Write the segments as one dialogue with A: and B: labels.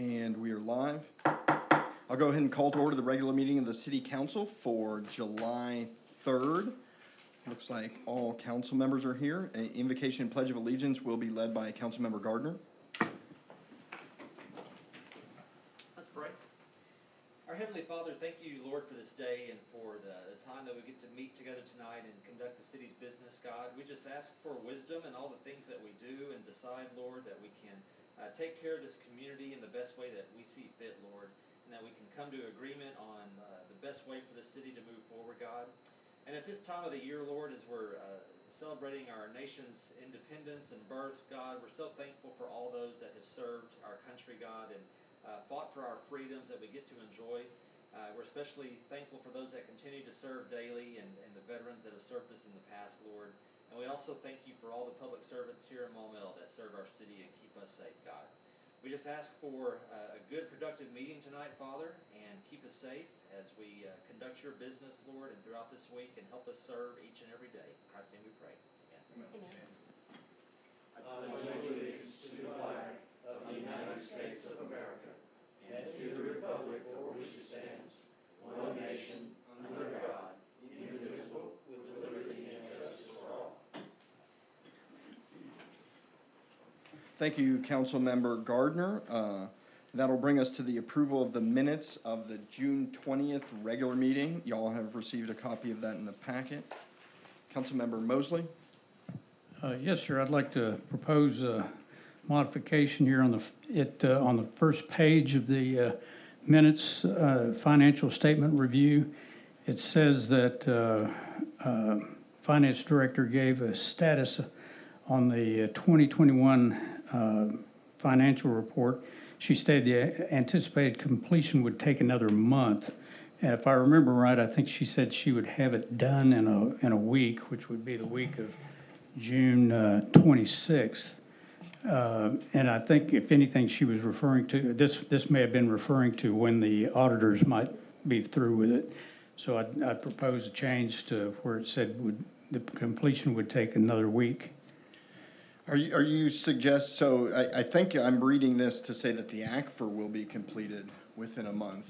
A: And we are live. I'll go ahead and call to order the regular meeting of the City Council for July 3rd. Looks like all council members are here. An invocation and pledge of allegiance will be led by Councilmember Gardner.
B: Let's pray. Our Heavenly Father, thank you, Lord, for this day and for the time that we get to meet together tonight and conduct the city's business, God. We just ask for wisdom in all the things that we do and decide, Lord, that we can take care of this community in the best way that we see fit, Lord, and that we can come to agreement on the best way for the city to move forward, God. And at this time of the year, Lord, as we're celebrating our nation's independence and birth, God, we're so thankful for all those that have served our country, God, and fought for our freedoms that we get to enjoy. We're especially thankful for those that continue to serve daily and the veterans that have served us in the past, Lord. And we also thank you for all the public servants here in Maumelle that serve our city and keep us safe, God. We just ask for a good, productive meeting tonight, Father, and keep us safe as we conduct your business, Lord, and throughout this week, and help us serve each and every day. In Christ's name we pray. Amen.
C: Amen. I pledge allegiance to the flag of the United States of America and to the republic for which it stands, one nation, under God, indivisible, with liberty and justice for all.
A: Thank you, Councilmember Gardner. That'll bring us to the approval of the minutes of the June 20th regular meeting. Y'all have received a copy of that in the packet. Councilmember Mosley?
D: Yes, sir. I'd like to propose a modification here on the first page of the minutes financial statement review. It says that Finance Director gave a status on the 2021 financial report. She stated the anticipated completion would take another month. And if I remember right, I think she said she would have it done in a week, which would be the week of June 26th. And I think, if anything, she was referring to, this may have been referring to when the auditors might be through with it. So I'd propose a change to where it said the completion would take another week.
A: Are you suggest, so I think I'm reading this to say that the ACFR will be completed within a month.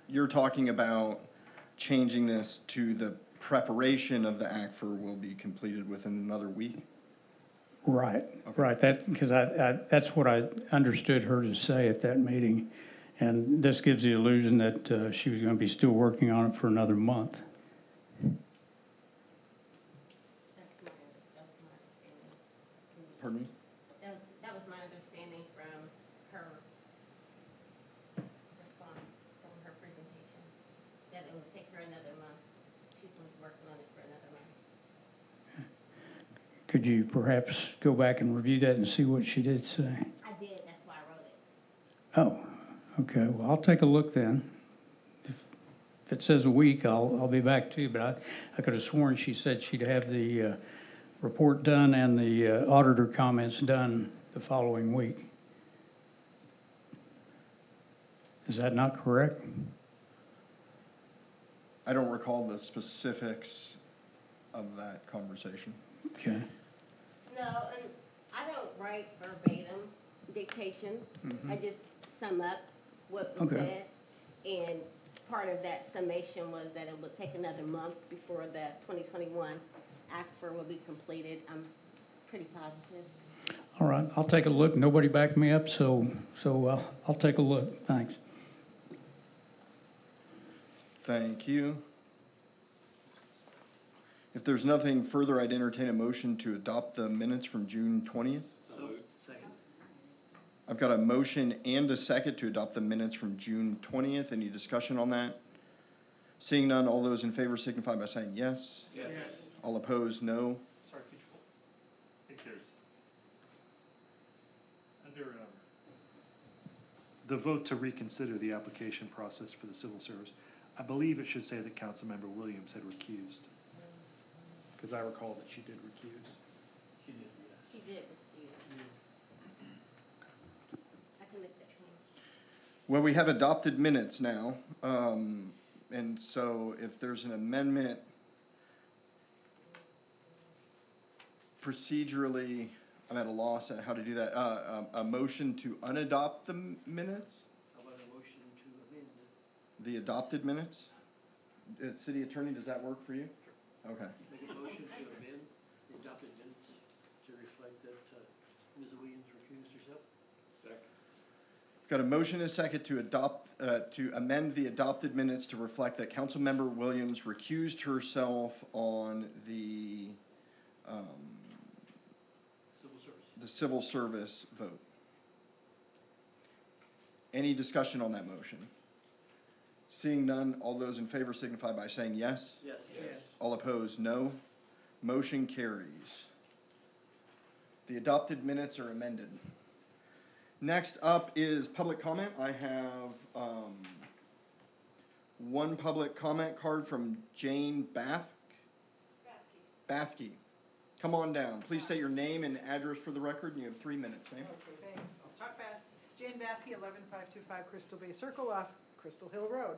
A: You're talking about changing this to the preparation of the ACFR will be completed within another week?
D: Right,
A: Okay.
D: right. Because that's what I understood her to say at that meeting. And this gives the illusion that she was going to be still working on it for another month.
A: Pardon me?
C: That was my understanding from her response, from her presentation, that it would take her another month. She's been working on it for another month.
D: Could you perhaps go back and review that and see what she did say?
C: I did, that's why I wrote it.
D: Oh, okay. Well, I'll take a look then. If it says a week, I'll be back to you. But I could have sworn she said she'd have the report done and the auditor comments done the following week. Is that not correct?
A: I don't recall the specifics of that conversation.
D: Okay.
C: No, and I don't write verbatim dictation. I just sum up what was
D: Okay.
C: said. And part of that summation was that it would take another month before the 2021 ACFR will be completed. I'm pretty positive.
D: All right. I'll take a look. Nobody backed me up, so I'll take a look. Thanks.
A: Thank you. If there's nothing further, I'd entertain a motion to adopt the minutes from June 20th.
B: Second.
A: I've got a motion and a second to adopt the minutes from June 20th. Any discussion on that? Seeing none, all those in favor signify by saying yes.
B: Yes.
A: All opposed, no.
E: Sorry, could you hold? I think there's, under the vote to reconsider the application process for the civil service, I believe it should say that Councilmember Williams had recused. Because I recall that she did recuse.
B: She did, yes.
C: He did refuse. I can make that change.
A: Well, we have adopted minutes now. And so if there's an amendment procedurally, I'm at a loss at how to do that. A motion to unadopt the minutes?
C: How about a motion to amend?
A: The adopted minutes? City Attorney, does that work for you? Okay.
C: Make a motion to amend the adopted minutes to reflect that Ms. Williams recused herself?
A: Got a motion and a second to to amend the adopted minutes to reflect that Councilmember Williams recused herself on the,
C: Civil service.
A: the civil service vote. Any discussion on that motion? Seeing none, all those in favor signify by saying yes.
C: Yes. Yes.
A: All opposed, no. Motion carries. The adopted minutes are amended. Next up is public comment. I have one public comment card from Jane Bathke. Come on down. Please state your name and address for the record, and you have 3 minutes, ma'am.
F: Okay, thanks. I'll talk fast. Jane Bathke, 11525 Crystal Bay Circle off Crystal Hill Road.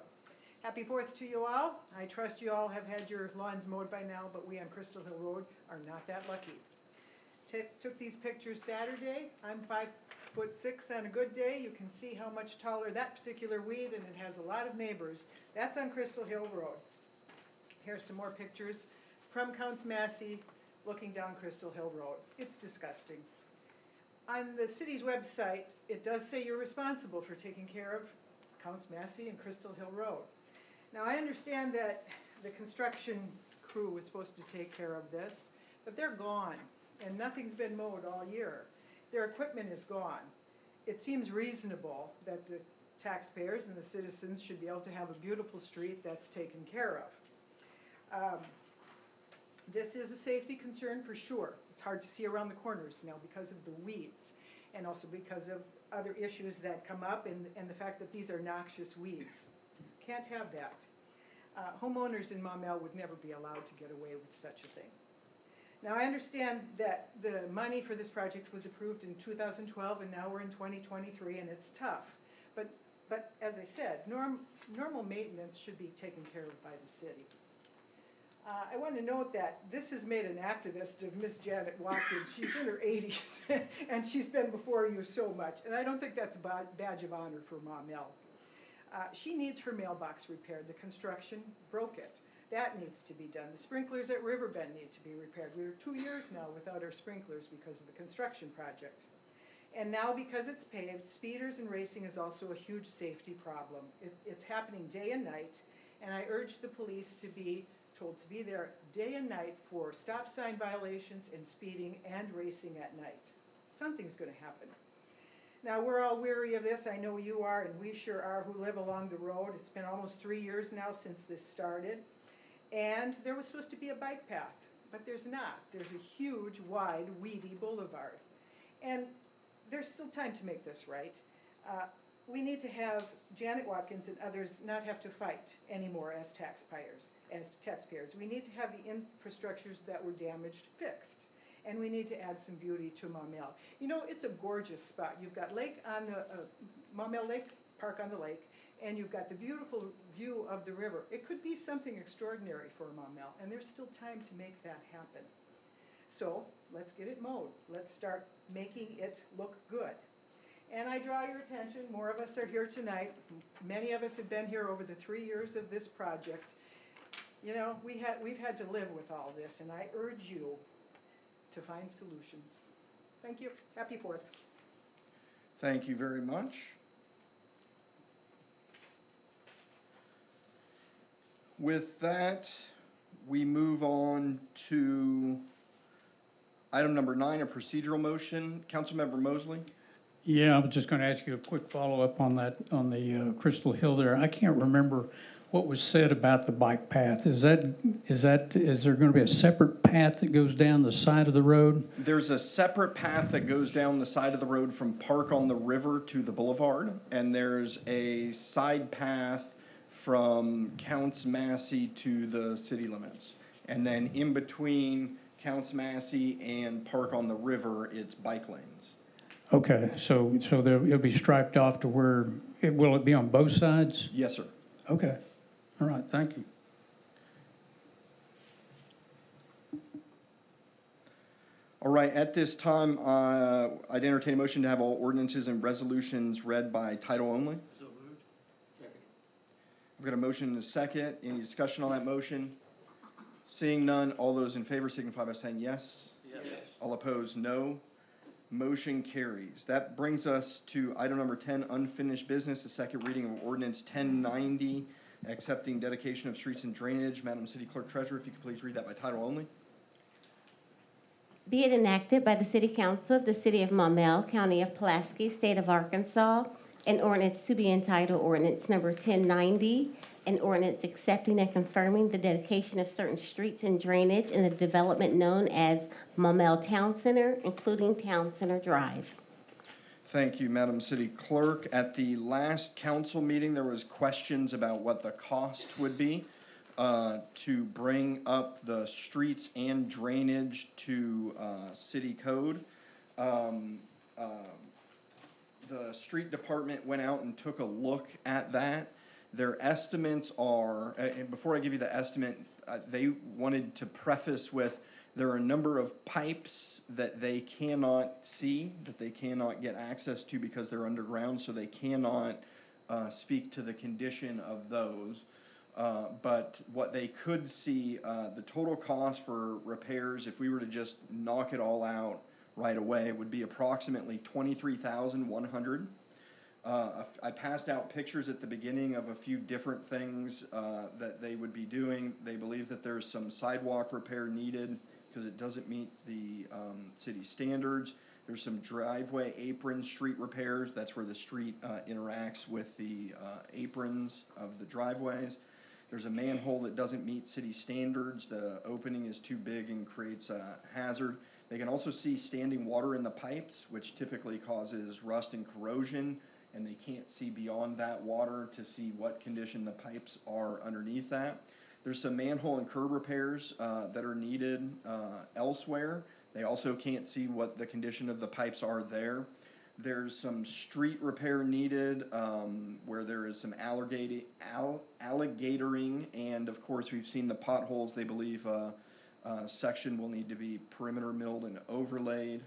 F: Happy 4th to you all. I trust you all have had your lawns mowed by now, but we on Crystal Hill Road are not that lucky. Took these pictures Saturday. I'm 5'6" on a good day. You can see how much taller that particular weed, and it has a lot of neighbors. That's on Crystal Hill Road. Here's some more pictures from Counts Massey looking down Crystal Hill Road. It's disgusting. On the city's website, it does say you're responsible for taking care of Counts Massey and Crystal Hill Road. Now, I understand that the construction crew was supposed to take care of this, but they're gone, and nothing's been mowed all year. Their equipment is gone. It seems reasonable that the taxpayers and the citizens should be able to have a beautiful street that's taken care of. This is a safety concern for sure. It's hard to see around the corners now because of the weeds, and also because of other issues that come up and the fact that these are noxious weeds. Can't have that. Homeowners in Maumelle would never be allowed to get away with such a thing. Now, I understand that the money for this project was approved in 2012, and now we're in 2023, and it's tough. But as I said, normal maintenance should be taken care of by the city. I want to note that this has made an activist of Miss Janet Watkins. She's in her 80s, and she's been before you so much, and I don't think that's a badge of honor for Maumelle. She needs her mailbox repaired. The construction broke it. That needs to be done. The sprinklers at Riverbend need to be repaired. We were 2 years now without our sprinklers because of the construction project. And now because it's paved, speeders and racing is also a huge safety problem. It's happening day and night, and I urge the police to be told to be there day and night for stop sign violations and speeding and racing at night. Something's going to happen. Now, we're all weary of this. I know you are, and we sure are who live along the road. It's been almost 3 years now since this started. And there was supposed to be a bike path, but there's not. There's a huge, wide, weedy boulevard. And there's still time to make this right. We need to have Janet Watkins and others not have to fight anymore as taxpayers. We need to have the infrastructures that were damaged fixed. And we need to add some beauty to Maumelle. You know, it's a gorgeous spot. You've got lake on the, Maumelle Lake Park on the lake, and you've got the beautiful view of the river. It could be something extraordinary for Maumelle, and there's still time to make that happen. So let's get it mowed. Let's start making it look good. And I draw your attention, more of us are here tonight. Many of us have been here over the 3 years of this project. You know, we've had to live with all this, and I urge you to find solutions. Thank you. Happy 4th.
A: Thank you very much. With that, we move on to item number 9, a procedural motion. Councilmember Mosley?
D: Yeah, I was just going to ask you a quick follow-up on that, on the Crystal Hill there. I can't remember what was said about the bike path. Is there going to be a separate path that goes down the side of the road?
A: There's a separate path that goes down the side of the road from Park on the River to the boulevard, and there's a side path from Counts Massey to the city limits. And then in between Counts Massey and Park on the River, it's bike lanes.
D: Okay, so it'll be striped off to where, will it be on both sides?
A: Yes, sir.
D: Okay, all right, thank you.
A: All right, at this time, I'd entertain a motion to have all ordinances and resolutions read by title only.
E: So moved.
A: I've got a motion and a second. Any discussion on that motion? Seeing none, all those in favor signify by saying yes.
C: Yes.
A: All opposed, no. Motion carries. That brings us to item number 10, unfinished business, the second reading of ordinance 1090, accepting dedication of streets and drainage. Madam City Clerk Treasurer, if you could please read that by title only.
G: Be it enacted by the City Council of the City of Maumelle, County of Pulaski, State of Arkansas, an ordinance to be entitled Ordinance Number 1090, an ordinance accepting and confirming the dedication of certain streets and drainage in the development known as Maumelle Town Center, including Town Center Drive.
A: Thank you, Madam City Clerk. At the last council meeting, there was questions about what the cost would be to bring up the streets and drainage to city code. The street department went out and took a look at that. Their estimates are, and before I give you the estimate, they wanted to preface with, there are a number of pipes that they cannot see, that they cannot get access to because they're underground, so they cannot speak to the condition of those. But what they could see, the total cost for repairs, if we were to just knock it all out right away, would be approximately $23,100. I passed out pictures at the beginning of a few different things that they would be doing. They believe that there's some sidewalk repair needed because it doesn't meet the city standards. There's some driveway apron street repairs. That's where the street interacts with the aprons of the driveways. There's a manhole that doesn't meet city standards. The opening is too big and creates a hazard. They can also see standing water in the pipes, which typically causes rust and corrosion, and they can't see beyond that water to see what condition the pipes are underneath that. There's some manhole and curb repairs that are needed elsewhere. They also can't see what the condition of the pipes are there. There's some street repair needed where there is some alligatoring, and of course we've seen the potholes. They believe section will need to be perimeter milled and overlaid.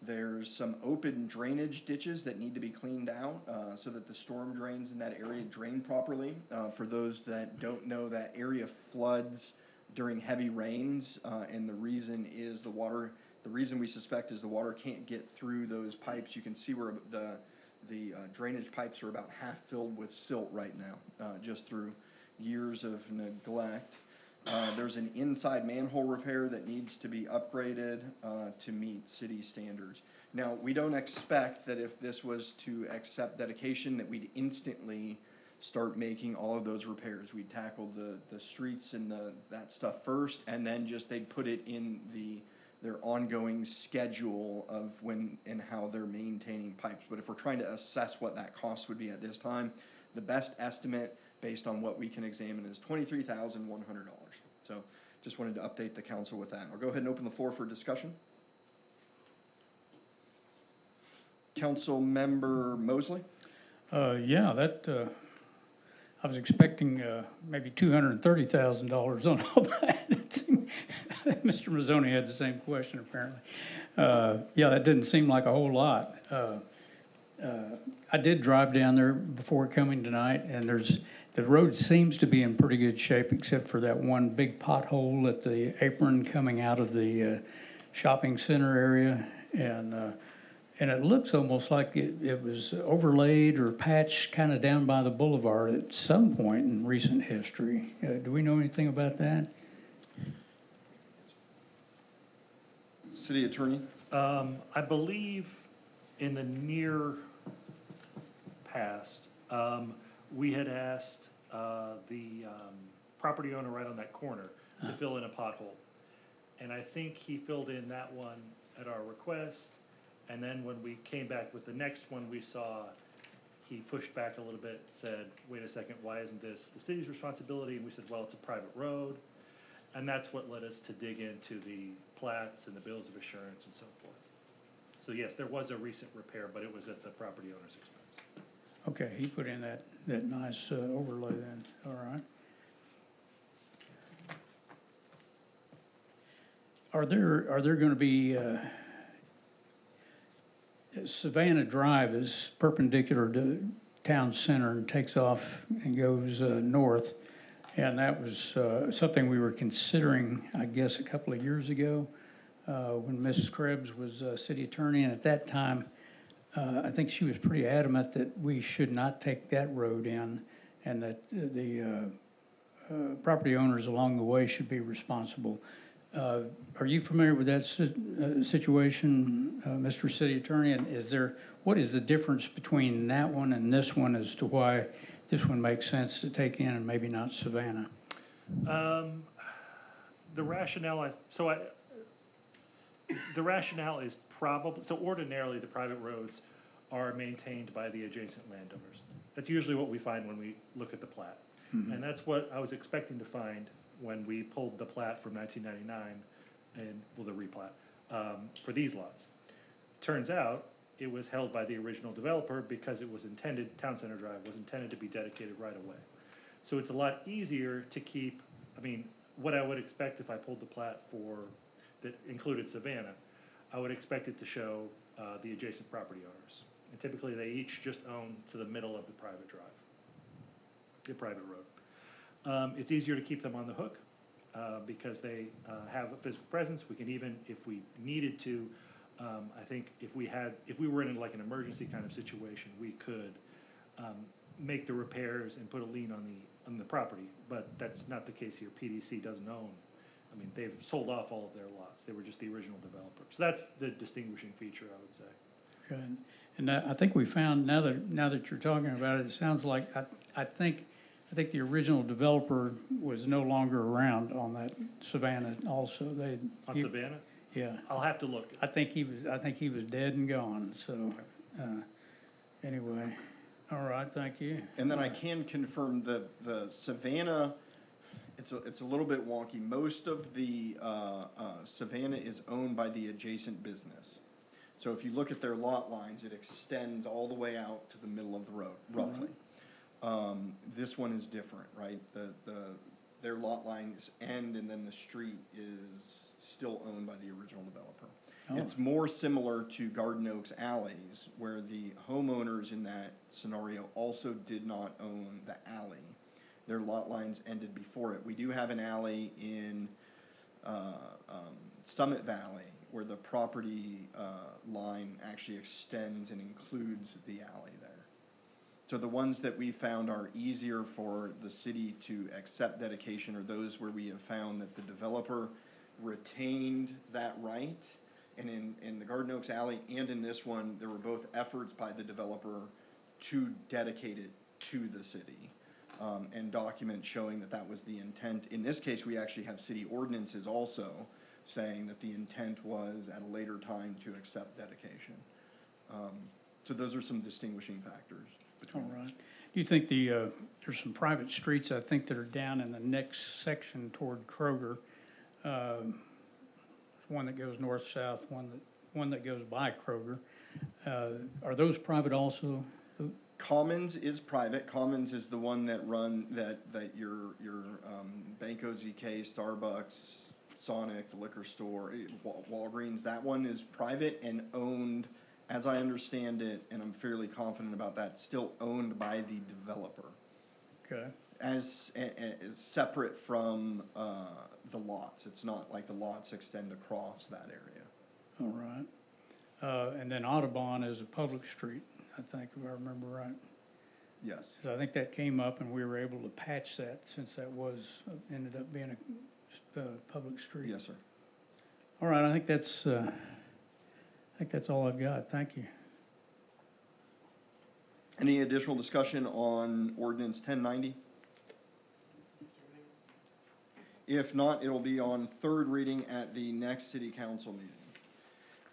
A: There's some open drainage ditches that need to be cleaned out so that the storm drains in that area drain properly. For those that don't know, that area floods during heavy rains, and the reason is the reason we suspect is the water can't get through those pipes. You can see where the drainage pipes are about half filled with silt right now, just through years of neglect. There's an inside manhole repair that needs to be upgraded to meet city standards. Now, we don't expect that if this was to accept dedication that we'd instantly start making all of those repairs. We'd tackle the streets and that stuff first, and then just they'd put it in their ongoing schedule of when and how they're maintaining pipes. But if we're trying to assess what that cost would be at this time, the best estimate based on what we can examine is $23,100. So just wanted to update the council with that. I'll go ahead and open the floor for discussion. Council Member Mosley?
D: Yeah, that, I was expecting maybe $230,000 on all that. Mr. Mazzoni had the same question, apparently. Yeah, that didn't seem like a whole lot. I did drive down there before coming tonight, and the road seems to be in pretty good shape, except for that one big pothole at the apron coming out of the shopping center area. And it looks almost like it was overlaid or patched kind of down by the boulevard at some point in recent history. Do we know anything about that?
A: City Attorney?
E: I believe in the near past, we had asked the property owner right on that corner to fill in a pothole. And I think he filled in that one at our request. And then when we came back with the next one, we saw he pushed back a little bit, said, wait a second, why isn't this the city's responsibility? And we said, well, it's a private road. And that's what led us to dig into the plats and the bills of assurance and so forth. So yes, there was a recent repair, but it was at the property owner's expense.
D: Okay, he put in that nice overlay then, all right. are there gonna be, Savannah Drive is perpendicular to town center and takes off and goes, north. And that was, something we were considering, I guess, a couple of years ago, when Mrs. Krebs was, city attorney. And at that time, I think she was pretty adamant that we should not take that road in, and that the property owners along the way should be responsible. Are you familiar with that situation, Mr. City Attorney? And what is the difference between that one and this one as to why this one makes sense to take in and maybe not Savannah?
E: The rationale, the rationale is probably, so ordinarily, the private roads are maintained by the adjacent landowners. That's usually what we find when we look at the plat. And that's what I was expecting to find when we pulled the plat from 1999 and, well, the replat, for these lots. Turns out, it was held by the original developer because it was intended, Town Center Drive was intended to be dedicated right away. So it's a lot easier to keep, I mean, what I would expect if I pulled the plat that included Savannah, I would expect it to show the adjacent property owners. And typically, they each just own to the middle of the private drive, the private road. It's easier to keep them on the hook because they have a physical presence. We can even, if we needed to, I think if we were in like an emergency kind of situation, we could make the repairs and put a lien on the property. But that's not the case here. PDC doesn't own. I mean, they've sold off all of their lots. They were just the original developer. So that's the distinguishing feature, I would say.
D: Good. And I think we found, now that you're talking about it, it sounds like, I think the original developer was no longer around on that Savannah also.
E: On Savannah?
D: Yeah.
E: I'll have to look.
D: I think he was dead and gone, so, anyway. All right, thank you.
A: And then I can confirm the Savannah, it's a little bit wonky. Most of the Savannah is owned by the adjacent business. So if you look at their lot lines, it extends all the way out to the middle of the road, roughly. This one is different, right? Their lot lines end, and then the street is still owned by the original developer.
D: Oh.
A: It's more similar to Garden Oaks Alleys, where the homeowners in that scenario also did not own the alley. Their lot lines ended before it. We do have an alley in Summit Valley, where the property line actually extends and includes the alley there. So the ones that we found are easier for the city to accept dedication are those where we have found that the developer retained that right. And in the Garden Oaks Alley and in this one, there were both efforts by the developer to dedicate it to the city, and documents showing that that was the intent. In this case, we actually have city ordinances also saying that the intent was at a later time to accept dedication. So those are some distinguishing factors between.
D: All right. Do you think there's some private streets, I think, that are down in the next section toward Kroger? One that goes north-south, one that goes by Kroger. Are those private also?
A: Commons is private. Commons is the one that your Banco ZK, Starbucks, Sonic, the liquor store, Walgreens, that one is private and owned, as I understand it, and I'm fairly confident about that, still owned by the developer.
D: Okay.
A: As separate from the lots. It's not like the lots extend across that area.
D: All right. And then Audubon is a public street, I think, if I remember right.
A: Yes.
D: So I think that came up and we were able to patch that since that ended up being a public street.
A: Yes, sir.
D: All right, I think that's all I've got. Thank you.
A: Any additional discussion on ordinance 1090? If not, it'll be on third reading at the next city council meeting.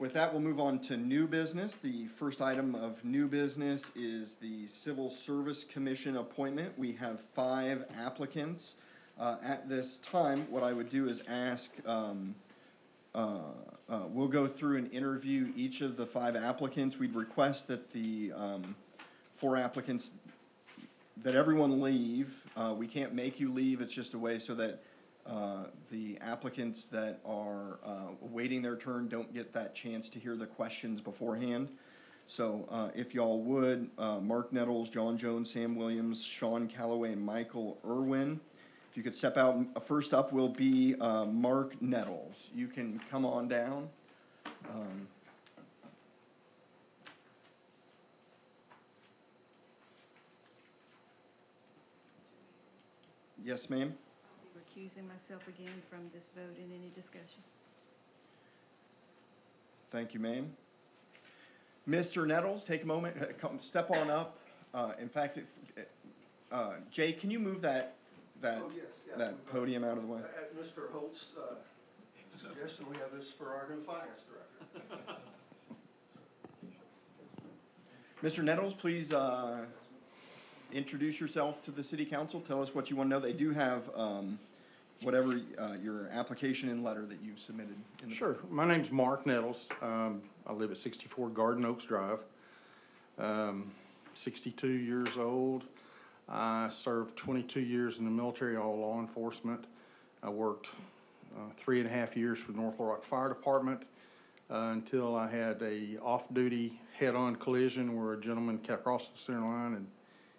A: With that, we'll move on to new business. The first item of new business is the Civil Service Commission appointment. We have 5 applicants. At this time, what I would do is ask, we'll go through and interview each of the 5 applicants. We'd request that the 4 applicants, that everyone leave. We can't make you leave. It's just a way so that The applicants that are awaiting their turn don't get that chance to hear the questions beforehand. So if y'all would, Mark Nettles, John Jones, Sam Williams, Sean Calloway, and Michael Irwin. If you could step out, first up will be Mark Nettles. You can come on down. Yes, ma'am?
H: I'll be recusing myself again from this vote in any discussion.
A: Thank you, ma'am. Mr. Nettles, take a moment, come, step on up. In fact, Jay, can you move that podium out of the way?
C: At Mr. Holt's suggestion, we have this for our new finance director.
A: Mr. Nettles, please introduce yourself to the city council. Tell us what you want to know. They do have whatever your application and letter that you've submitted.
I: Sure. My name's Mark Nettles. I live at 64 Garden Oaks Drive. 62 years old. I served 22 years in the military, all law enforcement. I worked 3.5 years for the North Little Rock Fire Department until I had a off-duty head-on collision where a gentleman crossed the center line and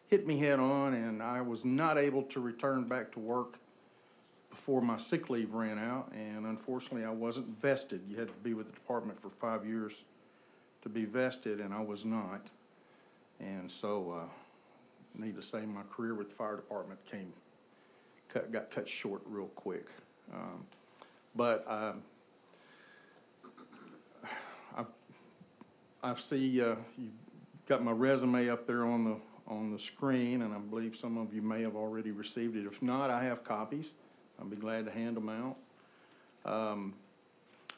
I: hit me head-on, and I was not able to return back to work before my sick leave ran out, and unfortunately I wasn't vested. You had to be with the department for 5 years to be vested, and I was not. And so, need to say, my career with the fire department got cut short real quick. I see you got my resume up there on the screen, and I believe some of you may have already received it. If not, I have copies. I'll be glad to hand them out. I've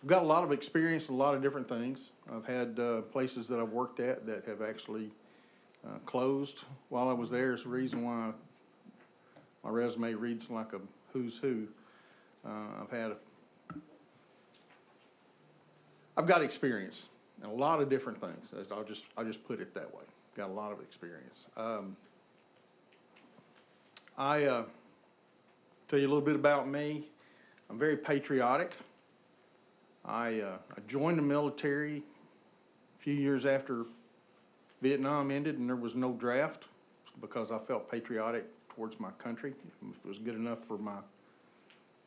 I: got a lot of experience in a lot of different things. I've had places that I've worked at that have actually closed while I was there. It's the reason why my resume reads like a who's who. I've got experience in a lot of different things. I'll just put it that way. Got a lot of experience. I tell you a little bit about me. I'm very patriotic. I joined the military a few years after Vietnam ended, and there was no draft because I felt patriotic towards my country. If it was good enough for my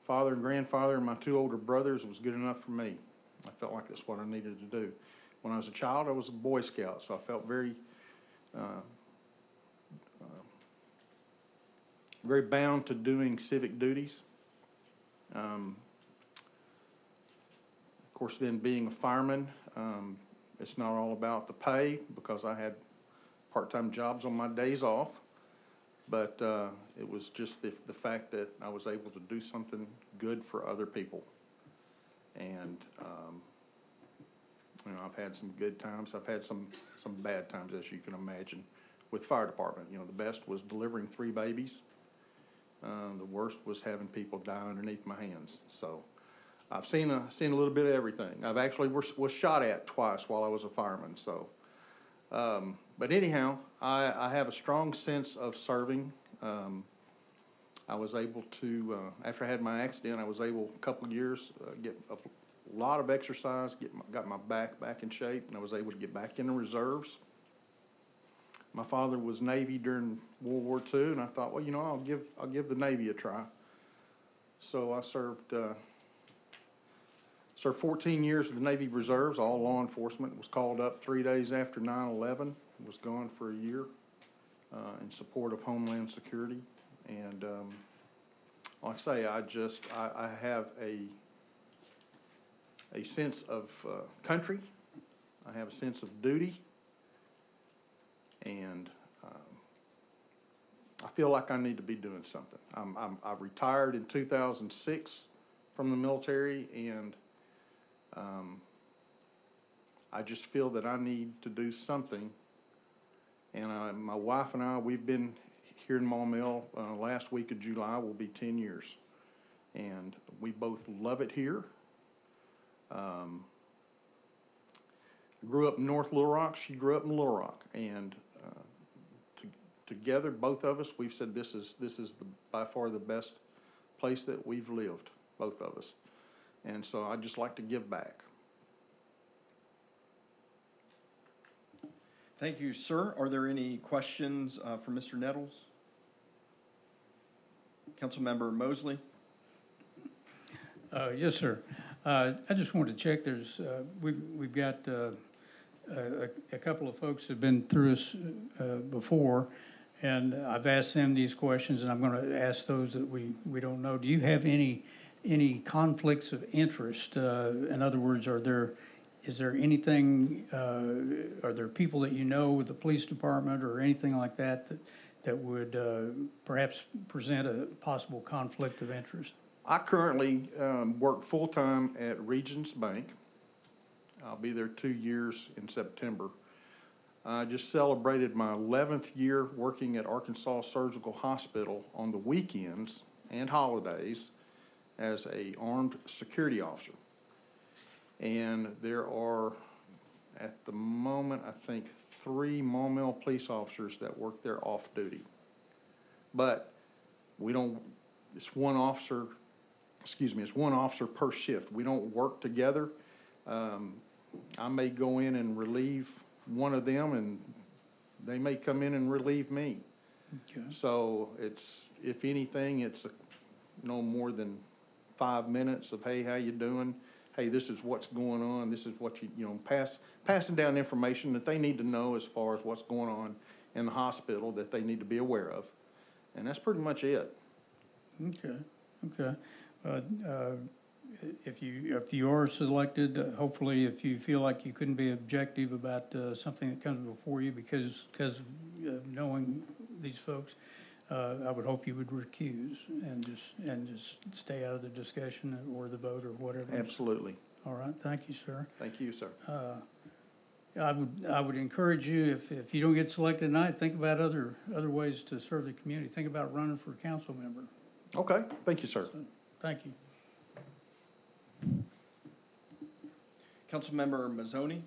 I: father and grandfather and my 2 older brothers, it was good enough for me. I felt like that's what I needed to do. When I was a child, I was a Boy Scout, so I felt very bound to doing civic duties. Of course, then being a fireman, it's not all about the pay because I had part-time jobs on my days off, but it was just the fact that I was able to do something good for other people. And you know, I've had some good times. I've had some bad times, as you can imagine, with fire department. You know, the best was delivering 3 babies. The worst was having people die underneath my hands. So I've seen a little bit of everything. I've actually was shot at twice while I was a fireman. So, but anyhow, I have a strong sense of serving. I was able to, after I had my accident, I was able a couple of years get a lot of exercise, got my back in shape, and I was able to get back in the reserves. My father was Navy during World War II, and I thought, well, you know, I'll give the Navy a try. So I served 14 years in the Navy Reserves, all law enforcement. Was called up 3 days after 9/11. Was gone for a year in support of Homeland Security. And like I say, I have a sense of country. I have a sense of duty. And I feel like I need to be doing something. I retired in 2006 from the military, and I just feel that I need to do something. And my wife and I, we've been here in Maumelle. Last week of July will be 10 years. And we both love it here. Grew up in North Little Rock. She grew up in Little Rock. And together, both of us, we've said this is by far the best place place that we've lived, both of us. And so I'd just like to give back.
A: Thank you, sir. Are there any questions for Mr. Nettles? Councilmember Mosley?
D: Yes, sir. I just wanted to check, we've got a couple of folks that have been through us before, and I've asked them these questions, and I'm going to ask those that we don't know. Do you have any conflicts of interest? In other words, is there anything, are there people that you know with the police department or anything like that would perhaps present a possible conflict of interest?
I: I currently work full-time at Regions Bank. I'll be there 2 years in September. I just celebrated my 11th year working at Arkansas Surgical Hospital on the weekends and holidays as a armed security officer. And there are, at the moment, I think 3 Maumelle police officers that work there off duty. But it's one officer per shift. We don't work together. I may go in and relieve one of them, and they may come in and relieve me.
D: Okay. So
I: If anything, it's no more than 5 minutes of, hey, how you doing? Hey, this is what's going on. This is what passing down information that they need to know as far as what's going on in the hospital that they need to be aware of. And that's pretty much it.
D: Okay. If you are selected, hopefully, if you feel like you couldn't be objective about something that comes before you because of knowing these folks, I would hope you would recuse and just stay out of the discussion or the vote or whatever.
I: Absolutely.
D: All right. Thank you, sir.
I: Thank you, sir.
D: I would encourage you, if you don't get selected tonight, think about other ways to serve the community. Think about running for council member.
I: Okay. Thank you, sir.
D: So, thank you.
A: Councilmember Mazzoni?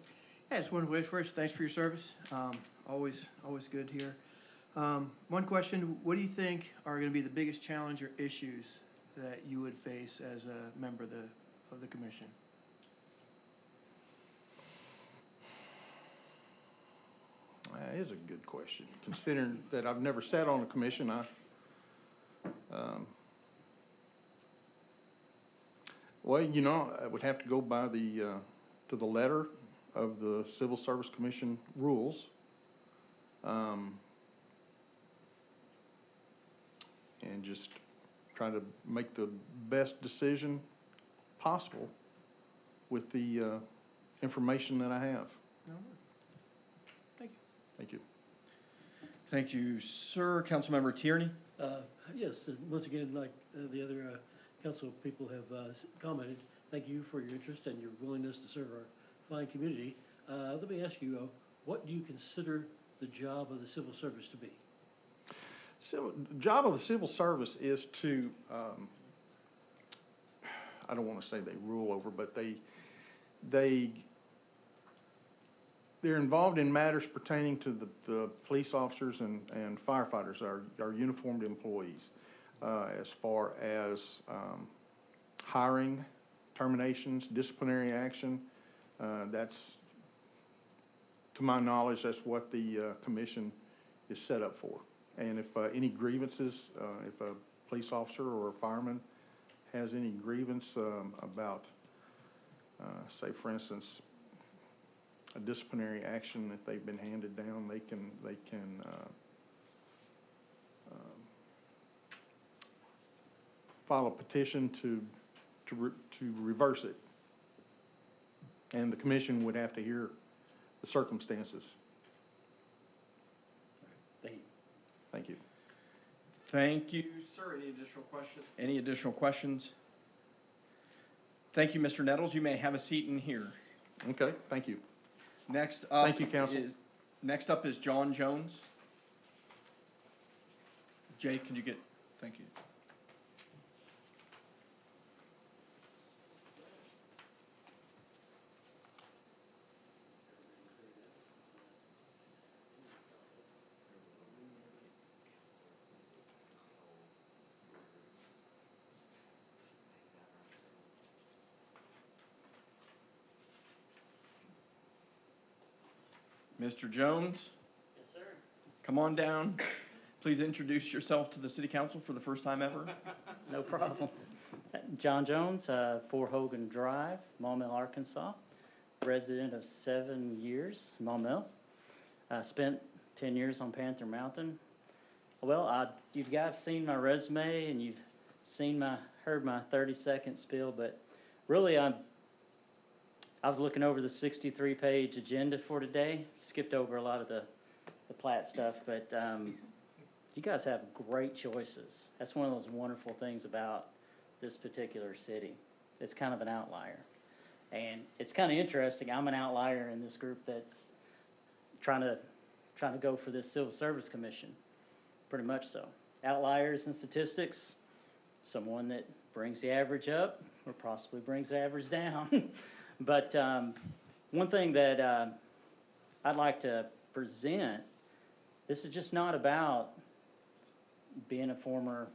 J: Yeah, I just wanted to wish first, thanks for your service. Always good here. One question, what do you think are going to be the biggest challenge or issues that you would face as a member of the commission?
I: That is a good question. Considering that I've never sat on a commission, I would have to go by to the letter of the Civil Service Commission rules. And just try to make the best decision possible with the information that I have.
J: Thank you.
I: Thank you.
A: Thank you, sir. Councilmember Tierney?
C: Yes, and once again, like the other council people have commented, thank you for your interest and your willingness to serve our fine community. Let me ask you, what do you consider the job of the civil service to be?
I: Job of the civil service is to, I don't want to say they rule over, but they're involved in matters pertaining to the police officers and firefighters, our uniformed employees, as far as hiring, terminations, disciplinary action. That's, to my knowledge, that's what the commission is set up for. And if any grievances, if a police officer or a fireman has any grievance about, say, for instance, a disciplinary action that they've been handed down, they can file a petition to reverse it, and the commission would have to hear the circumstances.
C: Thank you.
I: Thank you.
A: Thank you, sir. Any additional questions? Thank you, Mr. Nettles. You may have a seat in here.
I: Okay, thank you.
A: Next up.
I: Thank you, council.
A: Next up is John Jones. Jay, can you thank you. Mr. Jones,
K: Yes, sir.
A: come on down. Please introduce yourself to the city council for the first time ever.
K: No problem. John Jones, 4 Hogan Drive, Maumelle, Arkansas. Resident of 7 years, Maumelle. Spent 10 years on Panther Mountain. Well, you guys seen my resume and you've heard my 30-second spiel, but really I was looking over the 63-page agenda for today. Skipped over a lot of the plat stuff, but you guys have great choices. That's one of those wonderful things about this particular city. It's kind of an outlier. And it's kind of interesting. I'm an outlier in this group that's trying to go for this Civil Service Commission, pretty much so. Outliers in statistics, someone that brings the average up or possibly brings the average down. But one thing that I'd like to present, this is just not about being a former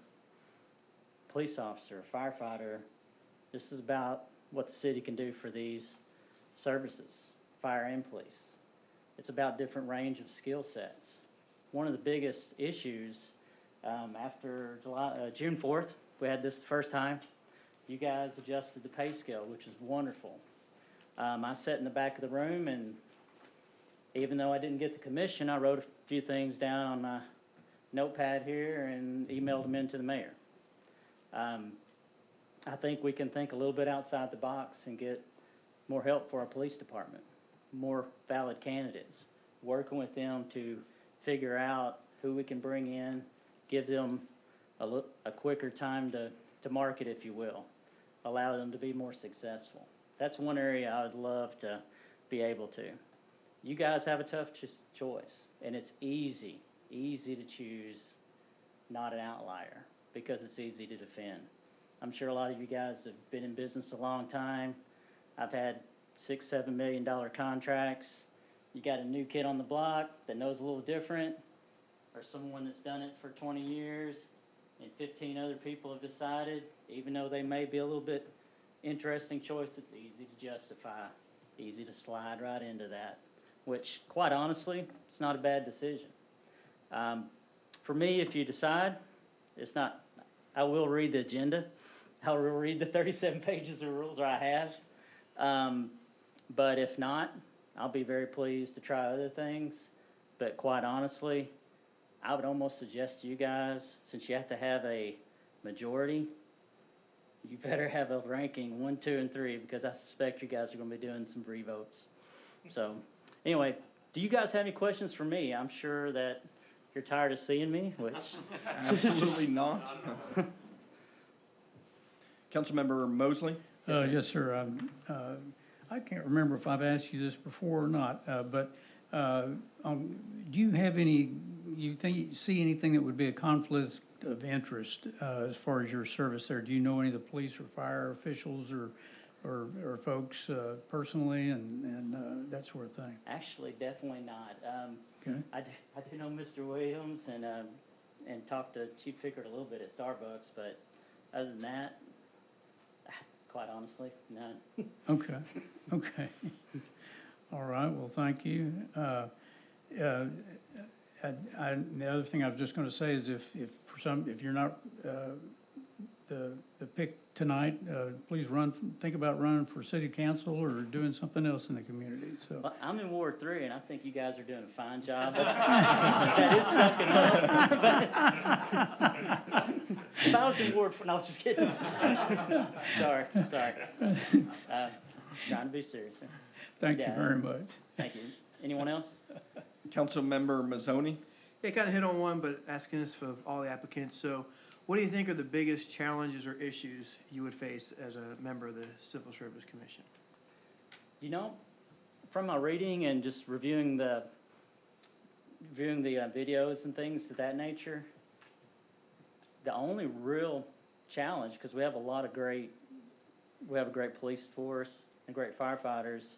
K: police officer, firefighter. This is about what the city can do for these services, fire and police. It's about different range of skill sets. One of the biggest issues after June 4th, we had this the first time. You guys adjusted the pay scale, which is wonderful. I sat in the back of the room, and even though I didn't get the commission, I wrote a few things down on my notepad here and emailed them into the mayor. I think we can think a little bit outside the box and get more help for our police department, more valid candidates, working with them to figure out who we can bring in, give them a quicker time to market, if you will, allow them to be more successful. That's one area I would love to be able to. You guys have a tough choice, and it's easy to choose not an outlier because it's easy to defend. I'm sure a lot of you guys have been in business a long time. I've had $6-7 million contracts. You got a new kid on the block that knows a little different, or someone that's done it for 20 years, and 15 other people have decided, even though they may be a little bit interesting choice, it's easy to justify, easy to slide right into that, which, quite honestly, it's not a bad decision. For me, if you decide, it's not, I will read the agenda. I will read the 37 pages of rules I have. But if not, I'll be very pleased to try other things. But quite honestly, I would almost suggest to you guys, since you have to have a majority, you better have a ranking 1, 2, and 3, because I suspect you guys are going to be doing some re-votes. So anyway, do you guys have any questions for me? I'm sure that you're tired of seeing me, which...
A: Absolutely not. Councilmember Mosley?
D: Yes, sir. I can't remember if I've asked you this before or not, but do you have see anything that would be a conflict of interest as far as your service there? Do you know any of the police or fire officials or folks personally and that sort of thing?
K: Actually, definitely not.
D: Okay.
K: I do know Mr. Williams and talked to Chief Pickard a little bit at Starbucks, but other than that, quite honestly, none.
D: Okay. All right, well, thank you. The other thing I was just going to say is if you're not the pick tonight, please think about running for city council or doing something else in the community. So
K: Well, I'm in Ward 3, and I think you guys are doing a fine job. That is sucking up. If I was in Ward 4, no, just kidding. Sorry. Trying to be serious here.
D: Thank you very much.
K: Thank you. Anyone else?
A: Councilmember Mazzoni?
J: Yeah, kind of hit on one, but asking this for all the applicants. So what do you think are the biggest challenges or issues you would face as a member of the Civil Service Commission?
K: You know, from my reading and just reviewing the videos and things of that nature, the only real challenge, because we have a great police force and great firefighters,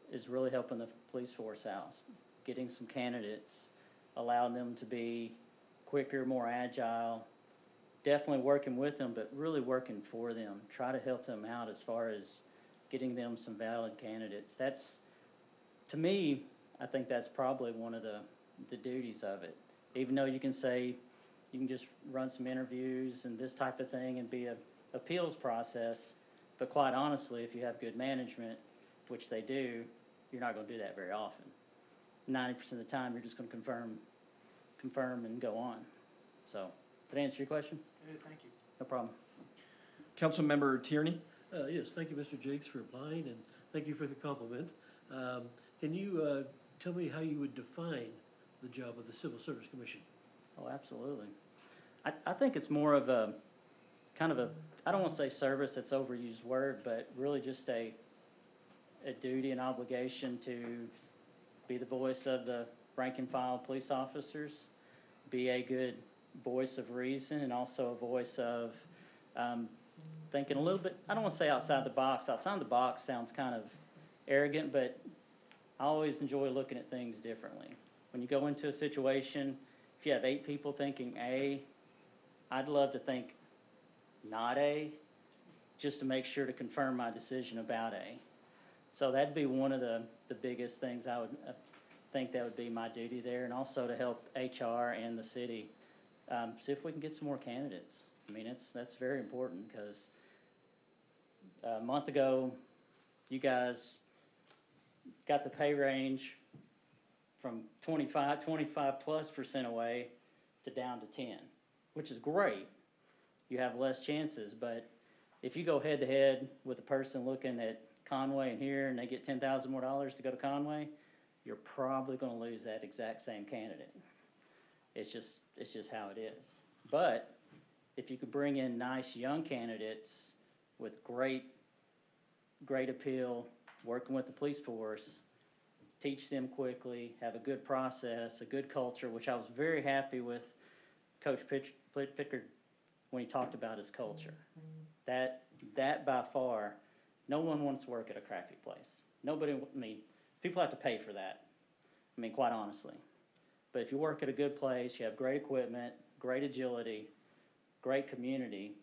K: is really helping the police force out, getting some candidates, allowing them to be quicker, more agile, definitely working with them, but really working for them. Try to help them out as far as getting them some valid candidates. That's, to me, I think that's probably one of the duties of it. Even though you can say, you can just run some interviews and this type of thing and be a appeals process, but quite honestly, if you have good management, which they do, you're not gonna do that very often. 90% of the time, you're just gonna confirm and go on. So, did I answer your question?
J: Thank you.
K: No problem.
A: Councilmember Tierney?
C: Yes, thank you, Mr. Jakes, for applying, and thank you for the compliment. Can you tell me how you would define the job of the Civil Service Commission?
K: Oh, absolutely. I think it's more of a, kind of a, I don't want to say service, that's an overused word, but really just a duty and obligation to be the voice of the rank and file police officers, be a good voice of reason, and also a voice of thinking a little bit, I don't want to say outside the box. Outside the box sounds kind of arrogant, but I always enjoy looking at things differently. When you go into a situation, if you have 8 people thinking A, I'd love to think not A, just to make sure to confirm my decision about A. So that'd be one of the biggest things I would think that would be my duty there, and also to help HR and the city see if we can get some more candidates. I mean, that's very important, because a month ago, you guys got the pay range from 25+% away to down to 10, which is great. You have less chances, but if you go head to head with a person looking at Conway and here, and they get $10,000 more to go to Conway, you're probably going to lose that exact same candidate. It's just how it is. But if you could bring in nice young candidates with great appeal, working with the police force, teach them quickly, have a good process, a good culture, which I was very happy with Coach Pickard when he talked about his culture. That by far, no one wants to work at a crappy place. Nobody, I mean, people have to pay for that. I mean, quite honestly. But if you work at a good place, you have great equipment, great agility, great community,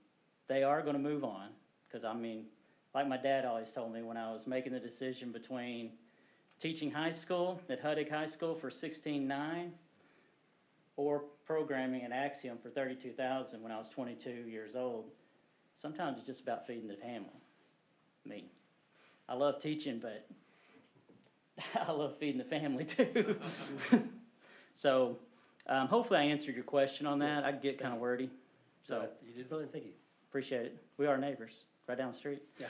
K: they are going to move on. Because, I mean, like my dad always told me when I was making the decision between teaching high school at Huddig High School for $16,900 or programming at Axiom for $32,000 when I was 22 years old, sometimes it's just about feeding the family. I mean, I love teaching, but I love feeding the family too. So hopefully I answered your question on that.
C: Yes.
K: I get kind of wordy. So
C: You did fine, thank you.
K: appreciate it. We are neighbors, right down the street.
C: Yeah.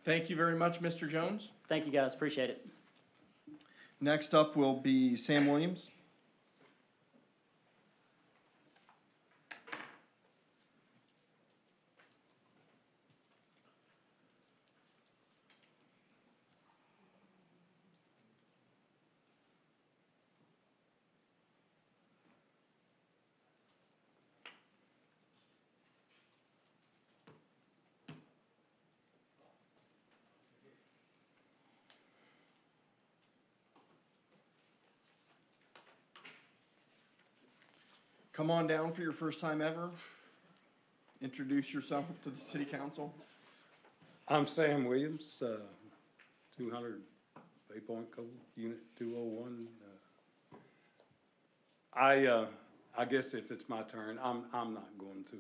A: Thank you very much, Mr. Jones.
K: Thank you, guys. Appreciate it.
A: Next up will be Sam Williams. Come on down for your first time ever. Introduce yourself to the city council.
L: I'm Sam Williams, 200 Bay Point Code, Unit 201. I guess if it's my turn, I'm not going to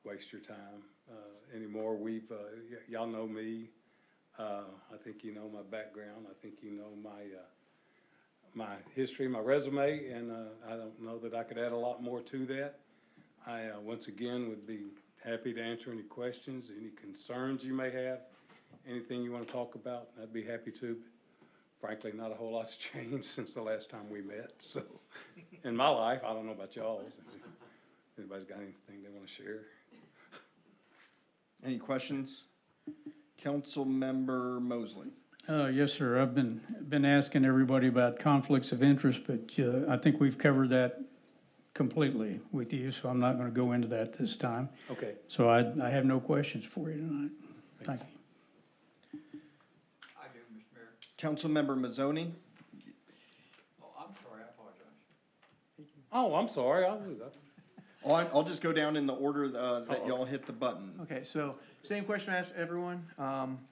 L: waste your time anymore. Y'all know me. I think you know my background. I think you know my history, my resume, and I don't know that I could add a lot more to that. I, once again, would be happy to answer any questions, any concerns you may have, anything you want to talk about, I'd be happy to. But frankly, not a whole lot's changed since the last time we met, so in my life, I don't know about y'all's. If anybody's got anything they want to share.
A: Any questions? Councilmember Mosley.
D: Yes, sir. I've been asking everybody about conflicts of interest, but I think we've covered that completely with you, so I'm not going to go into that this time.
L: Okay.
D: So I have no questions for you tonight. Thank you.
M: I do, Mr. Mayor.
A: Councilmember Mazzoni.
M: Oh, I'm sorry, I apologize.
L: Oh, I'm sorry.
A: I'll just go down in the order that
J: Oh,
A: y'all hit the button.
J: Okay, so same question I asked everyone.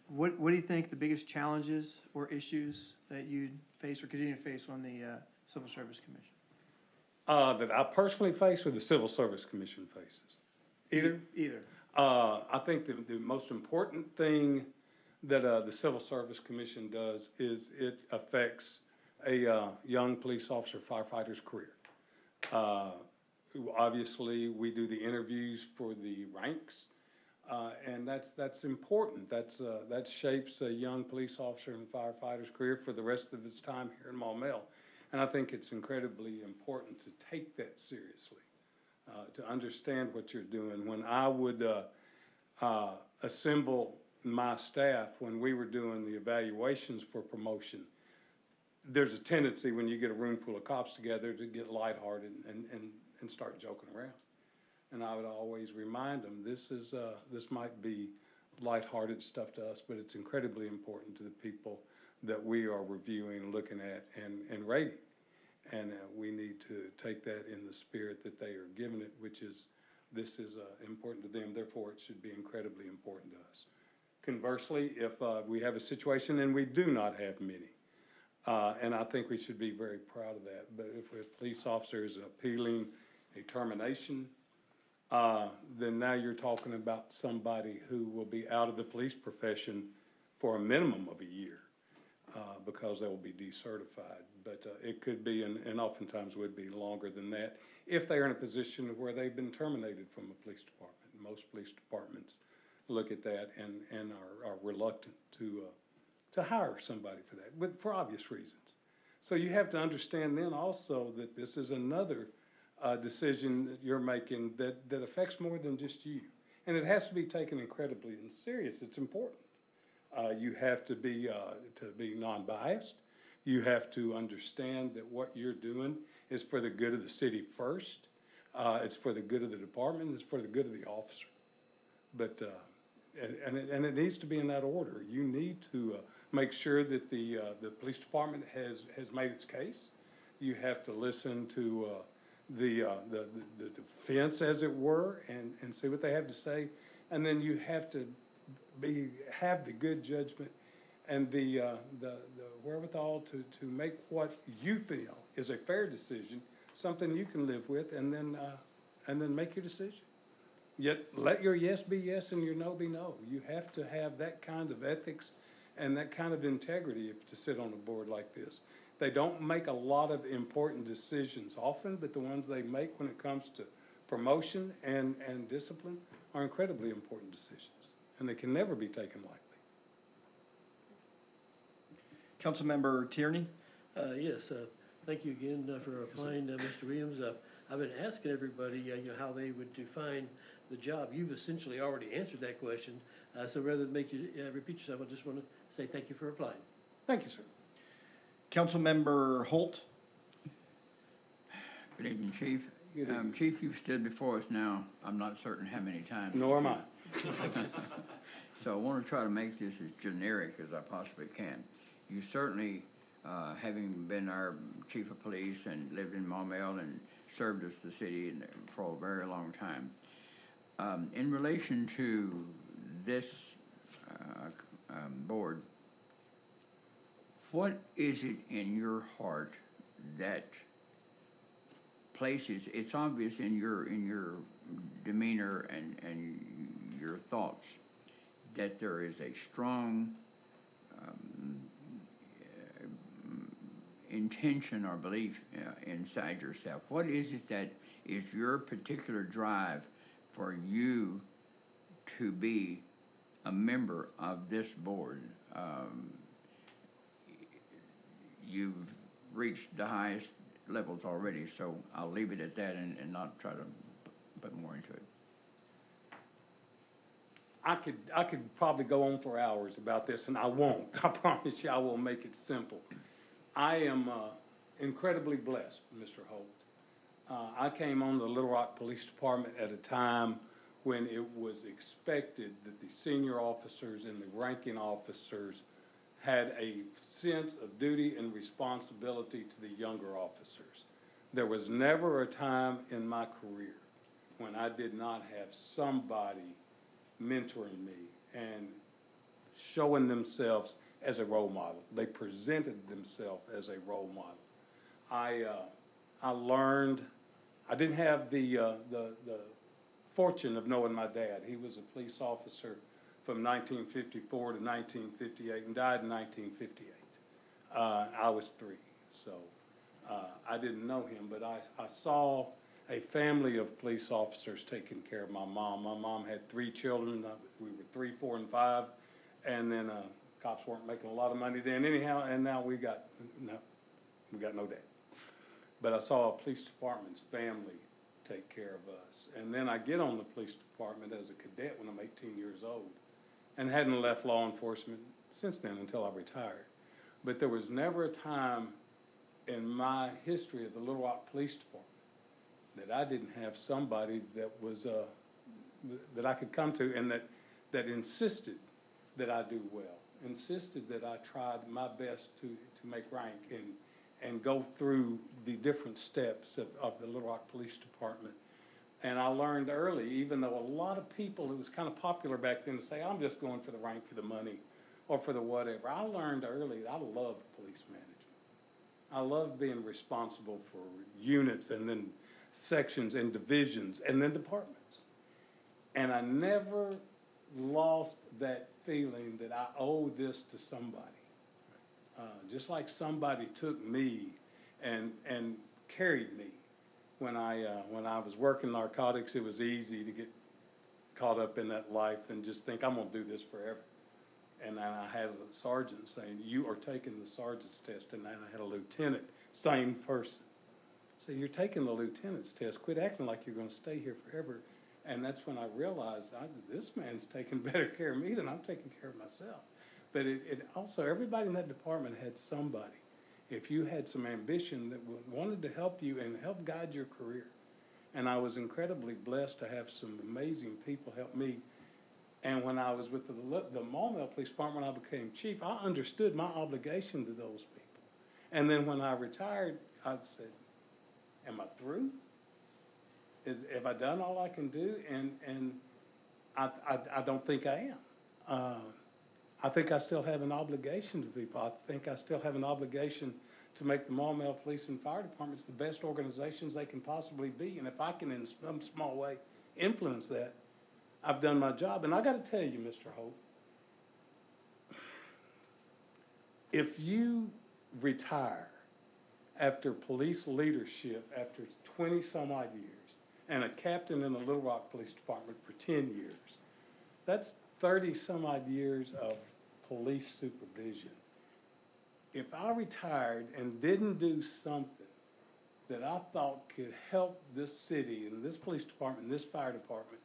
J: What do you think the biggest challenges or issues that you'd face or continue to face on the Civil Service Commission?
L: That I personally face or the Civil Service Commission faces? Either?
J: Either.
L: I think the most important thing that the Civil Service Commission does is it affects a young police officer firefighter's career. Obviously, we do the interviews for the ranks, and that's important. That shapes a young police officer and firefighter's career for the rest of his time here in Maumelle. And I think it's incredibly important to take that seriously, to understand what you're doing. When I would assemble my staff, when we were doing the evaluations for promotion, there's a tendency when you get a room full of cops together to get lighthearted and start joking around. And I would always remind them, this might be lighthearted stuff to us, but it's incredibly important to the people that we are reviewing, looking at, and rating. And we need to take that in the spirit that they are giving it, which is, this is important to them, therefore it should be incredibly important to us. Conversely, if we have a situation and we do not have many, and I think we should be very proud of that, but if a police officer is appealing a termination, then now you're talking about somebody who will be out of the police profession for a minimum of a year, because they will be decertified. But it could be, and oftentimes would be longer than that, if they're in a position where they've been terminated from a police department. Most police departments look at that and are reluctant to hire somebody for that, but for obvious reasons. So you have to understand then also that this is another decision that you're making that affects more than just you. And it has to be taken incredibly and serious. It's important. You have to be non-biased. You have to understand that what you're doing is for the good of the city first. It's for the good of the department. It's for the good of the officer. But and it needs to be in that order. You need to make sure that the police department has made its case. You have to listen to the defense, as it were, and see what they have to say. And then you have to have the good judgment and the wherewithal to make what you feel is a fair decision, something you can live with, and then make your decision. Yet let your yes be yes and your no be no. You have to have that kind of ethics and that kind of integrity to sit on a board like this. They don't make a lot of important decisions often, but the ones they make when it comes to promotion and discipline are incredibly important decisions, and they can never be taken lightly.
A: Councilmember Tierney?
C: Yes, thank you again for applying, Mr. Williams. I've been asking everybody, how they would define the job. You've essentially already answered that question. So rather than make you repeat yourself, I just want to say thank you for applying.
L: Thank you, sir.
A: Councilmember Holt?
M: Good evening, Chief. Chief, you've stood before us now, I'm not certain how many times.
L: Nor am I.
M: So I want to try to make this as generic as I possibly can. You certainly, having been our chief of police and lived in Maumelle and served us the city for a very long time, in relation to this board, what is it in your heart that places, it's obvious in your demeanor and your thoughts that there is a strong intention or belief inside yourself. What is it that is your particular drive for you to be a member of this board? You've reached the highest levels already, so I'll leave it at that and not try to put more into it.
L: I could probably go on for hours about this, and I won't. I promise you I will make it simple. I am incredibly blessed, Mr. Holt. I came on the Little Rock Police Department at a time when it was expected that the senior officers and the ranking officers had a sense of duty and responsibility to the younger officers. There was never a time in my career when I did not have somebody mentoring me and showing themselves as a role model. They presented themselves as a role model. I learned, I didn't have the fortune of knowing my dad. He was a police officer from 1954 to 1958 and died in 1958. I was 3, so I didn't know him, but I saw a family of police officers taking care of my mom. My mom had 3 children. We were 3, 4, and 5, and then cops weren't making a lot of money then anyhow, and now we got no dad. But I saw a police department's family take care of us. And then I get on the police department as a cadet when I'm 18 years old, and hadn't left law enforcement since then until I retired. But there was never a time in my history of the Little Rock Police Department that I didn't have somebody that was that I could come to and that insisted that I do well, insisted that I tried my best to make rank and go through the different steps of the Little Rock Police Department. And I learned early, even though a lot of people, it was kind of popular back then to say, I'm just going for the rank for the money or for the whatever. I learned early that I loved police management. I loved being responsible for units and then sections and divisions and then departments. And I never lost that feeling that I owe this to somebody. Just like somebody took me and carried me. When I was working narcotics, it was easy to get caught up in that life and just think, I'm gonna do this forever. And then I had a sergeant saying, you are taking the sergeant's test, and then I had a lieutenant, same person. So you're taking the lieutenant's test, quit acting like you're gonna stay here forever. And that's when I realized, this man's taking better care of me than I'm taking care of myself. But it also, everybody in that department had somebody. If you had some ambition that wanted to help you and help guide your career. And I was incredibly blessed to have some amazing people help me. And when I was with the Maumelle Police Department, when I became chief, I understood my obligation to those people. And then when I retired, I said, am I through? Have I done all I can do? And I don't think I am. I think I still have an obligation to people. I think I still have an obligation to make the Maumelle Police and Fire Departments the best organizations they can possibly be. And if I can, in some small way, influence that, I've done my job. And I got to tell you, Mr. Hope, if you retire after police leadership after 20 some odd years and a captain in the Little Rock Police Department for 10 years, that's 30 some odd years of police supervision. If I retired and didn't do something that I thought could help this city and this police department and this fire department,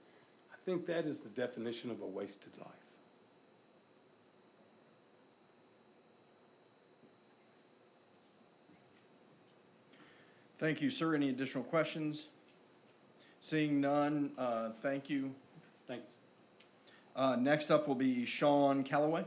L: I think that is the definition of a wasted life.
A: Thank you, sir. Any additional questions? Seeing none, thank you.
L: Thank
A: you. Next up will be Sean Calloway.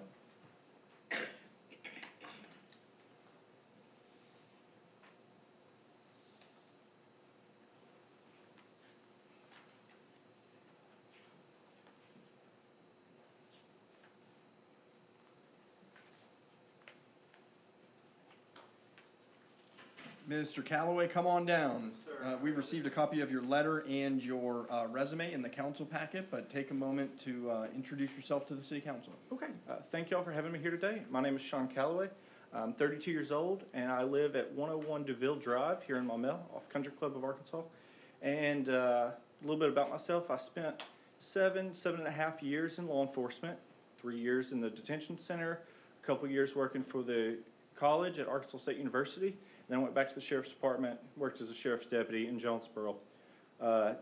A: Mr. Calloway, come on down. We've received a copy of your letter and your resume in the council packet, but take a moment to introduce yourself to the city council.
N: Okay. Thank you all for having me here today. My name is Sean Calloway. I'm 32 years old, and I live at 101 DeVille Drive here in Maumelle, off Country Club of Arkansas. And a little bit about myself. I spent 7.5 years in law enforcement, 3 years in the detention center, a couple years working for the college at Arkansas State University. Then I went back to the sheriff's department, worked as a sheriff's deputy in Jonesboro.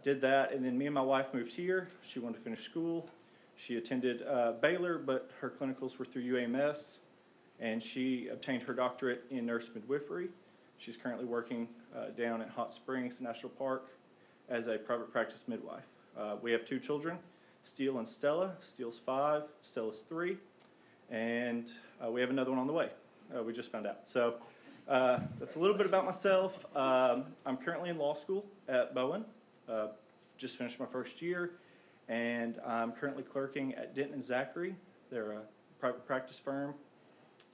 N: Did that, and then me and my wife moved here. She wanted to finish school. She attended Baylor, but her clinicals were through UAMS, and she obtained her doctorate in nurse midwifery. She's currently working down at Hot Springs National Park as a private practice midwife. We have 2 children, Steele and Stella. Steele's 5, Stella's 3, and we have another one on the way. We just found out. So that's a little bit about myself. I'm currently in law school at Bowen, just finished my first year, and I'm currently clerking at Denton and Zachary. They're a private practice firm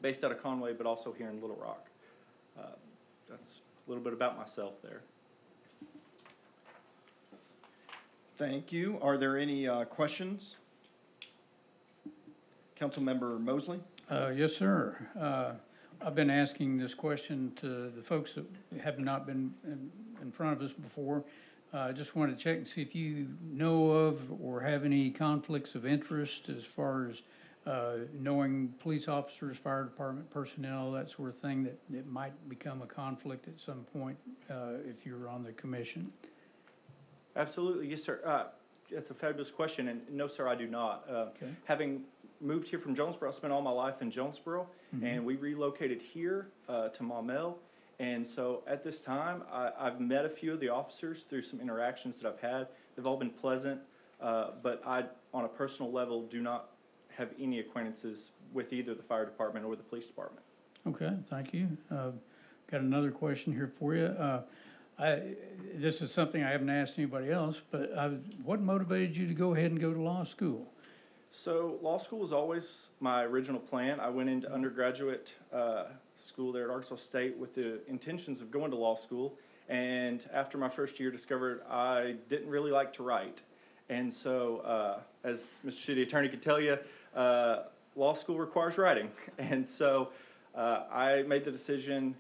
N: based out of Conway, but also here in Little Rock. That's a little bit about myself there.
A: Thank you. Are there any questions? Councilmember Mosley?
D: Yes, sir. I've been asking this question to the folks that have not been in front of us before. I just wanted to check and see if you know of or have any conflicts of interest as far as knowing police officers, fire department personnel, that sort of thing, that might become a conflict at some point if you're on the commission.
N: Absolutely, yes, sir. That's a fabulous question, and no, sir, I do not.
D: Okay.
N: Having moved here from Jonesboro, I spent all my life in Jonesboro, and we relocated here to Maumelle. And so at this time, I've met a few of the officers through some interactions that I've had. They've all been pleasant, but I, on a personal level, do not have any acquaintances with either the fire department or the police department.
D: Okay, thank you. Got another question here for you. This is something I haven't asked anybody else, but what motivated you to go ahead and go to law school?
N: So law school was always my original plan. I went into undergraduate school there at Arkansas State with the intentions of going to law school, and after my first year discovered I didn't really like to write. And so, as Mr. City Attorney could tell you, law school requires writing. And so I made the decision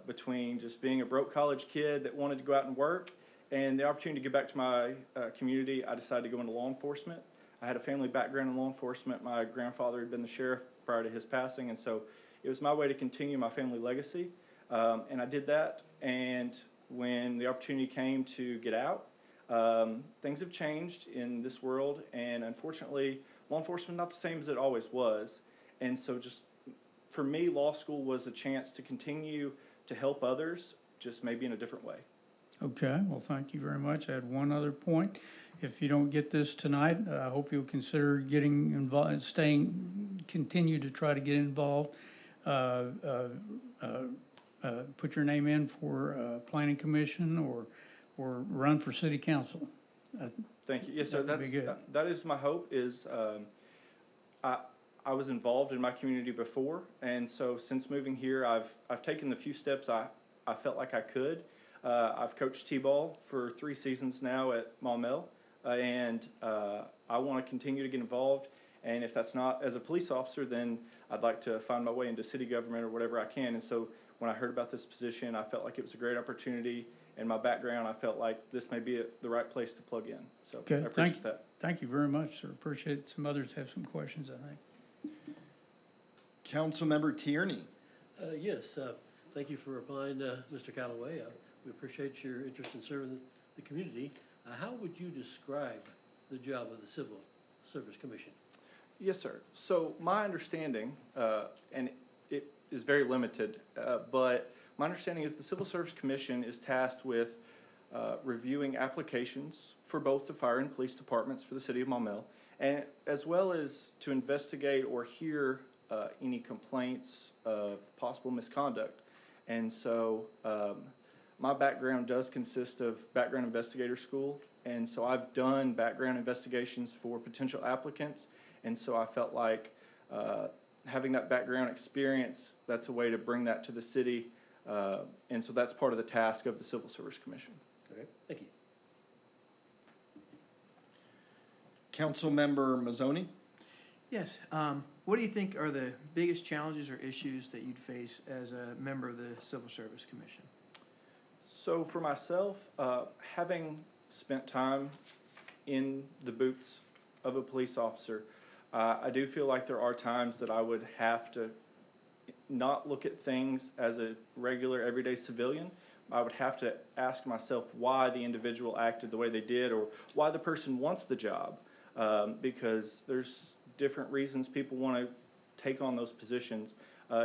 N: between just being a broke college kid that wanted to go out and work and the opportunity to give back to my community. I decided to go into law enforcement. I had a family background in law enforcement. My grandfather had been the sheriff prior to his passing, and so it was my way to continue my family legacy. And I did that, and when the opportunity came to get out, things have changed in this world, and unfortunately, law enforcement is not the same as it always was. And so just for me, law school was a chance to continue to help others, just maybe in a different way.
D: Okay, well, thank you very much. I had one other point. If you don't get this tonight, I hope you'll consider getting involved, continue to try to get involved. Put your name in for planning commission or run for city council.
N: Thank you. Yes, sir. That is my hope. I was involved in my community before, and so since moving here, I've taken the few steps I felt like I could. I've coached T-ball for 3 seasons now at Maumelle, and I want to continue to get involved. And if that's not as a police officer, then I'd like to find my way into city government or whatever I can. And so when I heard about this position, I felt like it was a great opportunity. In my background, I felt like this may be the right place to plug in. So
D: okay,
N: I appreciate that.
D: Thank you very much, sir. Appreciate it. Some others have some questions, I think.
A: Councilmember Tierney.
C: Yes, thank you for replying, Mr. Callaway. We appreciate your interest in serving the community. How would you describe the job of the Civil Service Commission?
N: Yes, sir. So my understanding, and it is very limited, but my understanding is the Civil Service Commission is tasked with reviewing applications for both the fire and police departments for the city of Maumelle, and as well as to investigate or hear any complaints of possible misconduct. And so my background does consist of background investigator school, and so I've done background investigations for potential applicants, and so I felt like having that background experience, that's a way to bring that to the city, and so that's part of the task of the Civil Service Commission.
C: Okay, thank you.
A: Councilmember Mazzoni.
J: Yes. What do you think are the biggest challenges or issues that you'd face as a member of the Civil Service Commission?
N: So for myself, having spent time in the boots of a police officer, I do feel like there are times that I would have to not look at things as a regular everyday civilian. I would have to ask myself why the individual acted the way they did or why the person wants the job, because there's different reasons people want to take on those positions.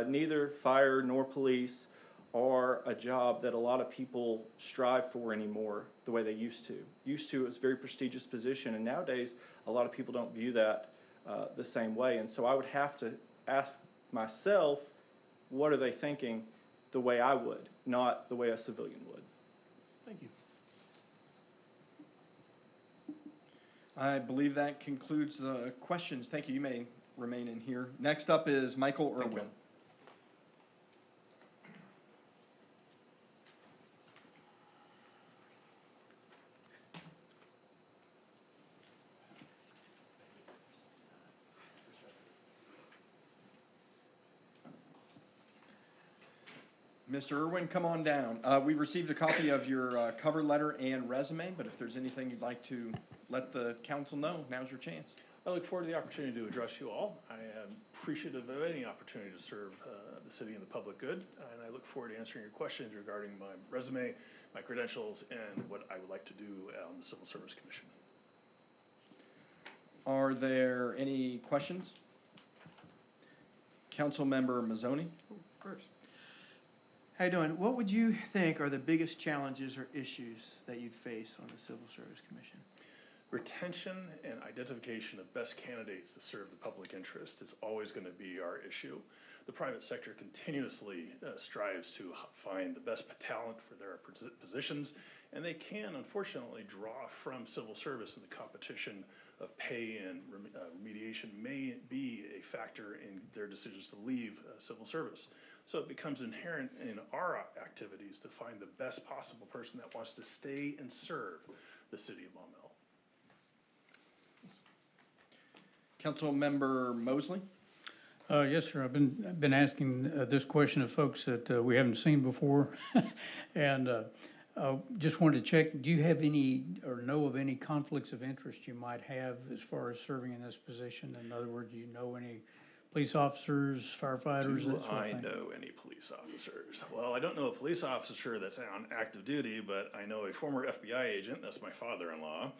N: Neither fire nor police are a job that a lot of people strive for anymore the way they used to. Used to, it was a very prestigious position, and nowadays a lot of people don't view that the same way. And so I would have to ask myself, what are they thinking the way I would, not the way a civilian would.
C: Thank you.
A: I believe that concludes the questions. Thank you. You may remain in here. Next up is Michael
I: Thank you.
A: Irwin. Mr. Irwin, come on down. We received a copy of your cover letter and resume, but if there's anything you'd like to let the council know, now's your chance.
O: I look forward to the opportunity to address you all. I am appreciative of any opportunity to serve the city and the public good, and I look forward to answering your questions regarding my resume, my credentials, and what I would like to do on the Civil Service Commission.
A: Are there any questions? Councilmember Mazzoni?
J: First. How you doing? What would you think are the biggest challenges or issues that you'd face on the Civil Service Commission?
O: Retention and identification of best candidates to serve the public interest is always going to be our issue. The private sector continuously strives to find the best talent for their positions, and they can unfortunately draw from civil service, and the competition of pay and remediation may be a factor in their decisions to leave civil service. So it becomes inherent in our activities to find the best possible person that wants to stay and serve the city of Maumelle.
A: Councilmember Mosley?
D: Yes, sir. I've been asking this question of folks that we haven't seen before. And just wanted to check, do you have any or know of any conflicts of interest you might have as far as serving in this position? In other words, do you know any police officers, firefighters,
O: Do
D: that sort of
O: I
D: thing?
O: know any police officers? Well, I don't know a police officer that's on active duty, but I know a former FBI agent, that's my father-in-law.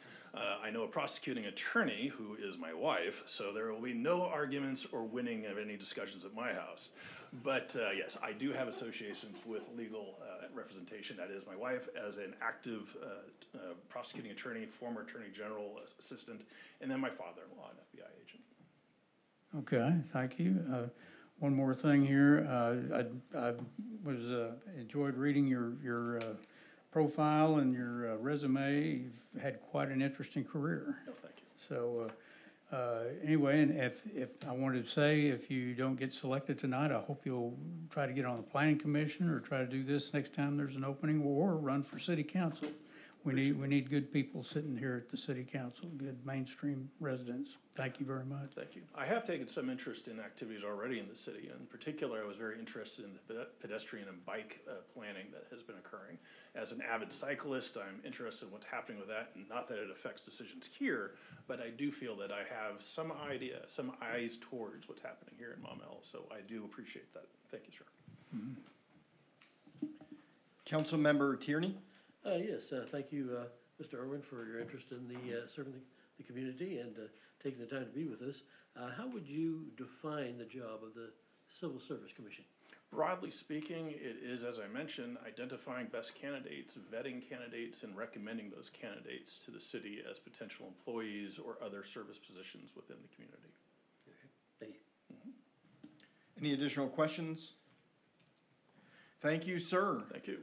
O: I know a prosecuting attorney who is my wife, so there will be no arguments or winning of any discussions at my house. But yes, I do have associations with legal representation. That is my wife as an active prosecuting attorney, former attorney general assistant, and then my father-in-law, an FBI agent.
D: Okay, thank you. One more thing here. I was enjoyed reading your profile and your resume. You've had quite an interesting career.
O: Oh, thank you.
D: So anyway, and if I wanted to say, if you don't get selected tonight, I hope you'll try to get on the planning commission or try to do this next time there's an opening, or run for city council. We need good people sitting here at the city council, good mainstream residents. Thank you very much.
O: Thank you. I have taken some interest in activities already in the city. In particular, I was very interested in the pedestrian and bike planning that has been occurring. As an avid cyclist, I'm interested in what's happening with that, and not that it affects decisions here, but I do feel that I have some idea, some eyes towards what's happening here in Maumelle, so I do appreciate that. Thank you, sir.
A: Mm-hmm. Councilmember Tierney?
P: Yes, thank you, Mr. Irwin, for your interest in serving the community and taking the time to be with us. How would you define the job of the Civil Service Commission?
O: Broadly speaking, it is, as I mentioned, identifying best candidates, vetting candidates, and recommending those candidates to the city as potential employees or other service positions within the community.
P: Okay. Thank you.
O: Mm-hmm.
A: Any additional questions? Thank you, sir.
O: Thank you.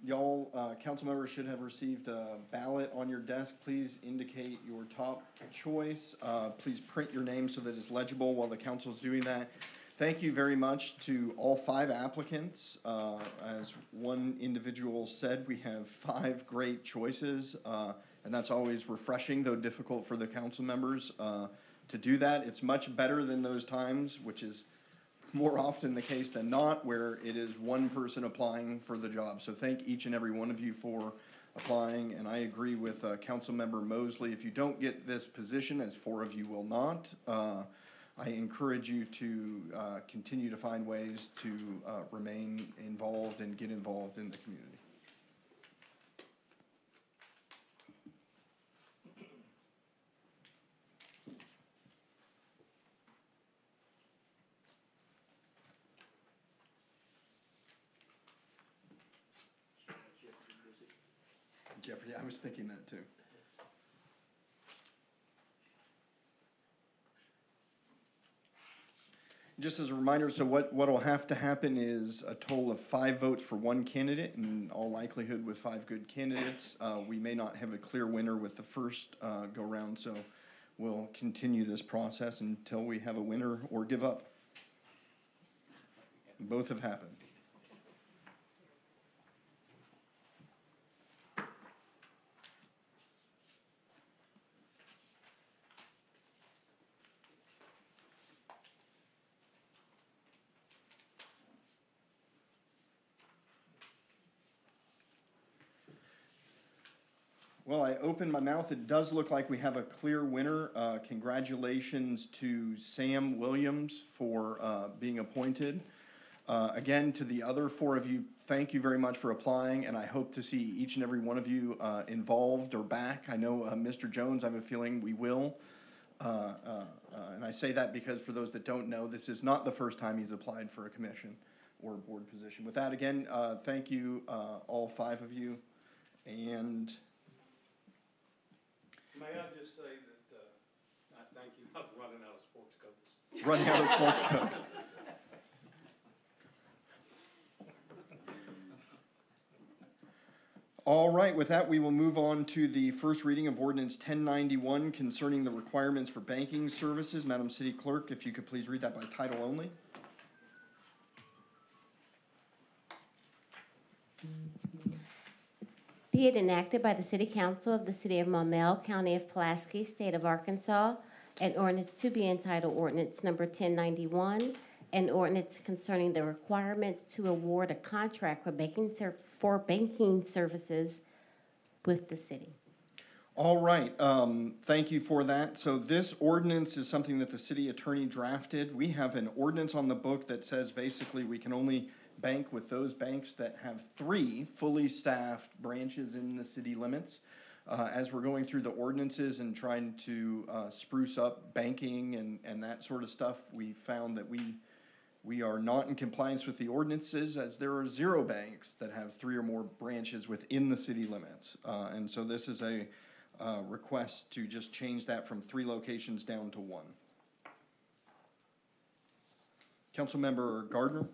A: Y'all, council members should have received a ballot on your desk. Please indicate your top choice. Please print your name so that it's legible while the council is doing that. Thank you very much to all 5 applicants. As one individual said, we have 5 great choices, and that's always refreshing, though difficult for the council members to do that. It's much better than those times, which is more often the case than not, where it is one person applying for the job. So thank each and every one of you for applying, and I agree with Councilmember Mosley. If you don't get this position, as 4 of you will not, I encourage you to continue to find ways to remain involved and get involved in the community. Jeopardy, I was thinking that too. Just as a reminder, so what'll have to happen is a total of 5 votes for one candidate, in all likelihood with 5 good candidates. We may not have a clear winner with the first go-round, so we'll continue this process until we have a winner or give up. Both have happened. Well, I opened my mouth. It does look like we have a clear winner. Congratulations to Sam Williams for being appointed. Again, to the other 4 of you, thank you very much for applying, and I hope to see each and every one of you involved or back. I know Mr. Jones, I have a feeling we will. And I say that because for those that don't know, this is not the first time he's applied for a commission or board position. With that, again, thank you, all 5 of you. And
L: may I just say that I thank you. I was running out of sports coats.
A: Running out of sports coats. All right, with that, we will move on to the first reading of Ordinance 1091 concerning the requirements for banking services. Madam City Clerk, if you could please read that by title only.
G: Be it enacted by the City Council of the City of Maumelle, County of Pulaski, State of Arkansas, an ordinance to be entitled Ordinance Number 1091, an ordinance concerning the requirements to award a contract for banking services with the city.
A: All right, thank you for that. So this ordinance is something that the city attorney drafted. We have an ordinance on the book that says basically we can only bank with those banks that have 3 fully staffed branches in the city limits. As we're going through the ordinances and trying to spruce up banking and that sort of stuff, we found that we are not in compliance with the ordinances, as there are 0 banks that have 3 or more branches within the city limits. And so this is a request to just change that from 3 locations down to 1. Councilmember Gardner?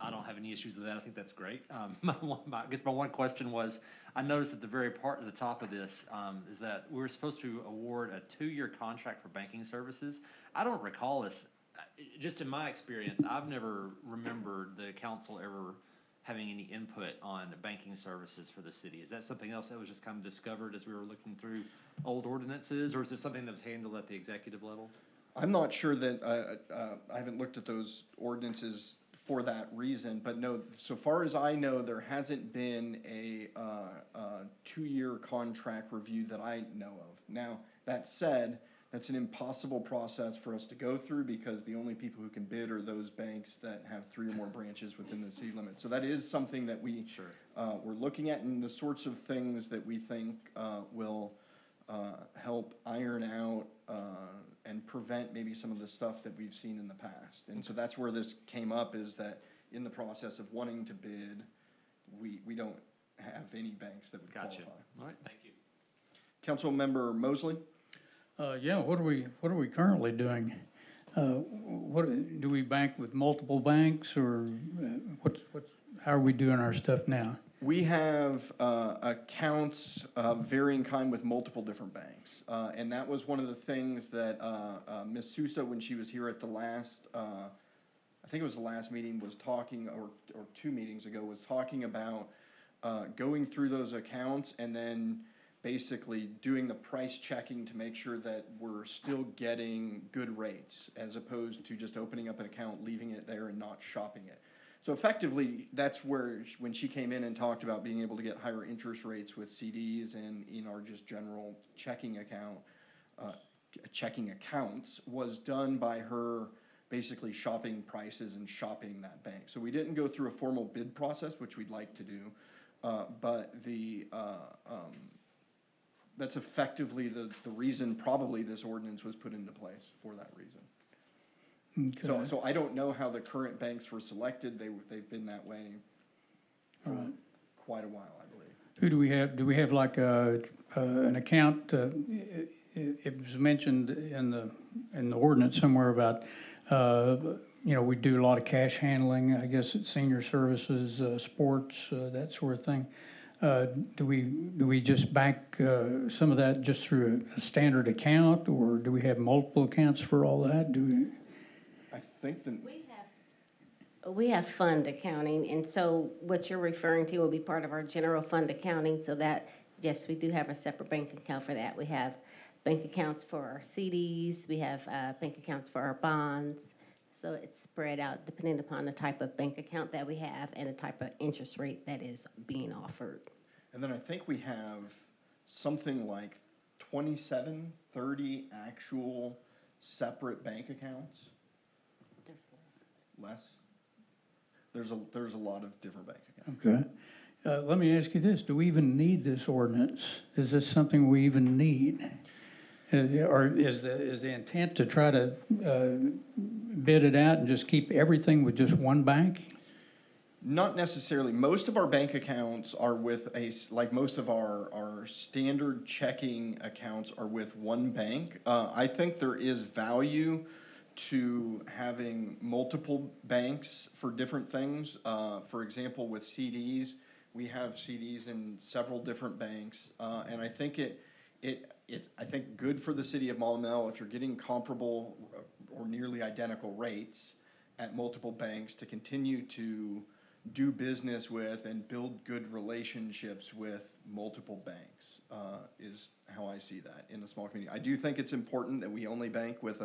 B: I don't have any issues with that. I think that's great. I guess my one question was, I noticed at the very part at the top of this is that we were supposed to award a 2-year contract for banking services. I don't recall this. Just in my experience, I've never remembered the council ever having any input on banking services for the city. Is that something else that was just kind of discovered as we were looking through old ordinances, or is it something that was handled at the executive level?
A: I'm not sure that, I haven't looked at those ordinances for that reason, but no, so far as I know, there hasn't been a 2-year contract review that I know of. Now, that said, that's an impossible process for us to go through because the only people who can bid are those banks that have 3 or more branches within the city limit. So that is something that we're looking at, and the sorts of things that we think will help iron out and prevent maybe some of the stuff that we've seen in the past. And so that's where this came up, is that in the process of wanting to bid, we don't have any banks that would qualify.
B: All right, thank you.
A: Councilmember Mosley?
D: Yeah, what are we currently doing? What do we bank with multiple banks, or how are we doing our stuff now?
A: We have accounts of varying kind with multiple different banks. And that was one of the things that Ms. Sousa, when she was here at the last, I think it was the last meeting, was talking, or 2 meetings ago, was talking about going through those accounts and then basically doing the price checking to make sure that we're still getting good rates, as opposed to just opening up an account, leaving it there, and not shopping it. So effectively, that's where, when she came in and talked about being able to get higher interest rates with CDs and in our just general checking accounts, was done by her basically shopping prices and shopping that bank. So we didn't go through a formal bid process, which we'd like to do, but that's effectively the reason probably this ordinance was put into place, for that reason.
D: Okay.
A: So I don't know how the current banks were selected. They've been that way for quite a while, I believe.
D: Who do we have? Do we have like an account? It was mentioned in the ordinance somewhere about you know, we do a lot of cash handling, I guess, at senior services, sports, that sort of thing. Do we just bank some of that just through a standard account, or do we have multiple accounts for all that?
A: I think the,
G: We have fund accounting, and so what you're referring to will be part of our general fund accounting, so that, yes, we do have a separate bank account for that. We have bank accounts for our CDs, we have bank accounts for our bonds, so it's spread out depending upon the type of bank account that we have and the type of interest rate that is being offered.
A: and then I think we have something like 27, 30 actual separate bank accounts. Less? There's a lot of different bank accounts.
D: Okay. Let me ask you this, do we even need this ordinance? Is this something we even need? Or is the intent to try to bid it out and just keep everything with just one bank?
A: Not necessarily. Most of our bank accounts are with like most of our standard checking accounts are with one bank. I think there is value to having multiple banks for different things. For example, with CDs, we have CDs in several different banks, and I think it's I think good for the city of Maumelle if you're getting comparable or nearly identical rates at multiple banks to continue to do business with and build good relationships with multiple banks, is how I see that in a small community. I do think it's important that we only bank with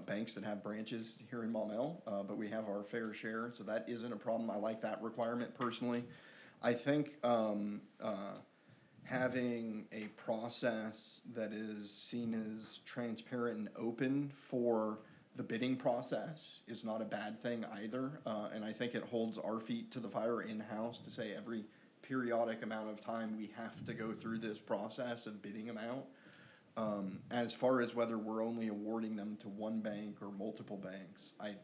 A: banks that have branches here in Maumelle, but we have our fair share, so that isn't a problem. I like that requirement personally. I think having a process that is seen as transparent and open for the bidding process is not a bad thing either, and I think it holds our feet to the fire in-house to say every periodic amount of time we have to go through this process of bidding them out. As far as whether we're only awarding them to one bank or multiple banks, I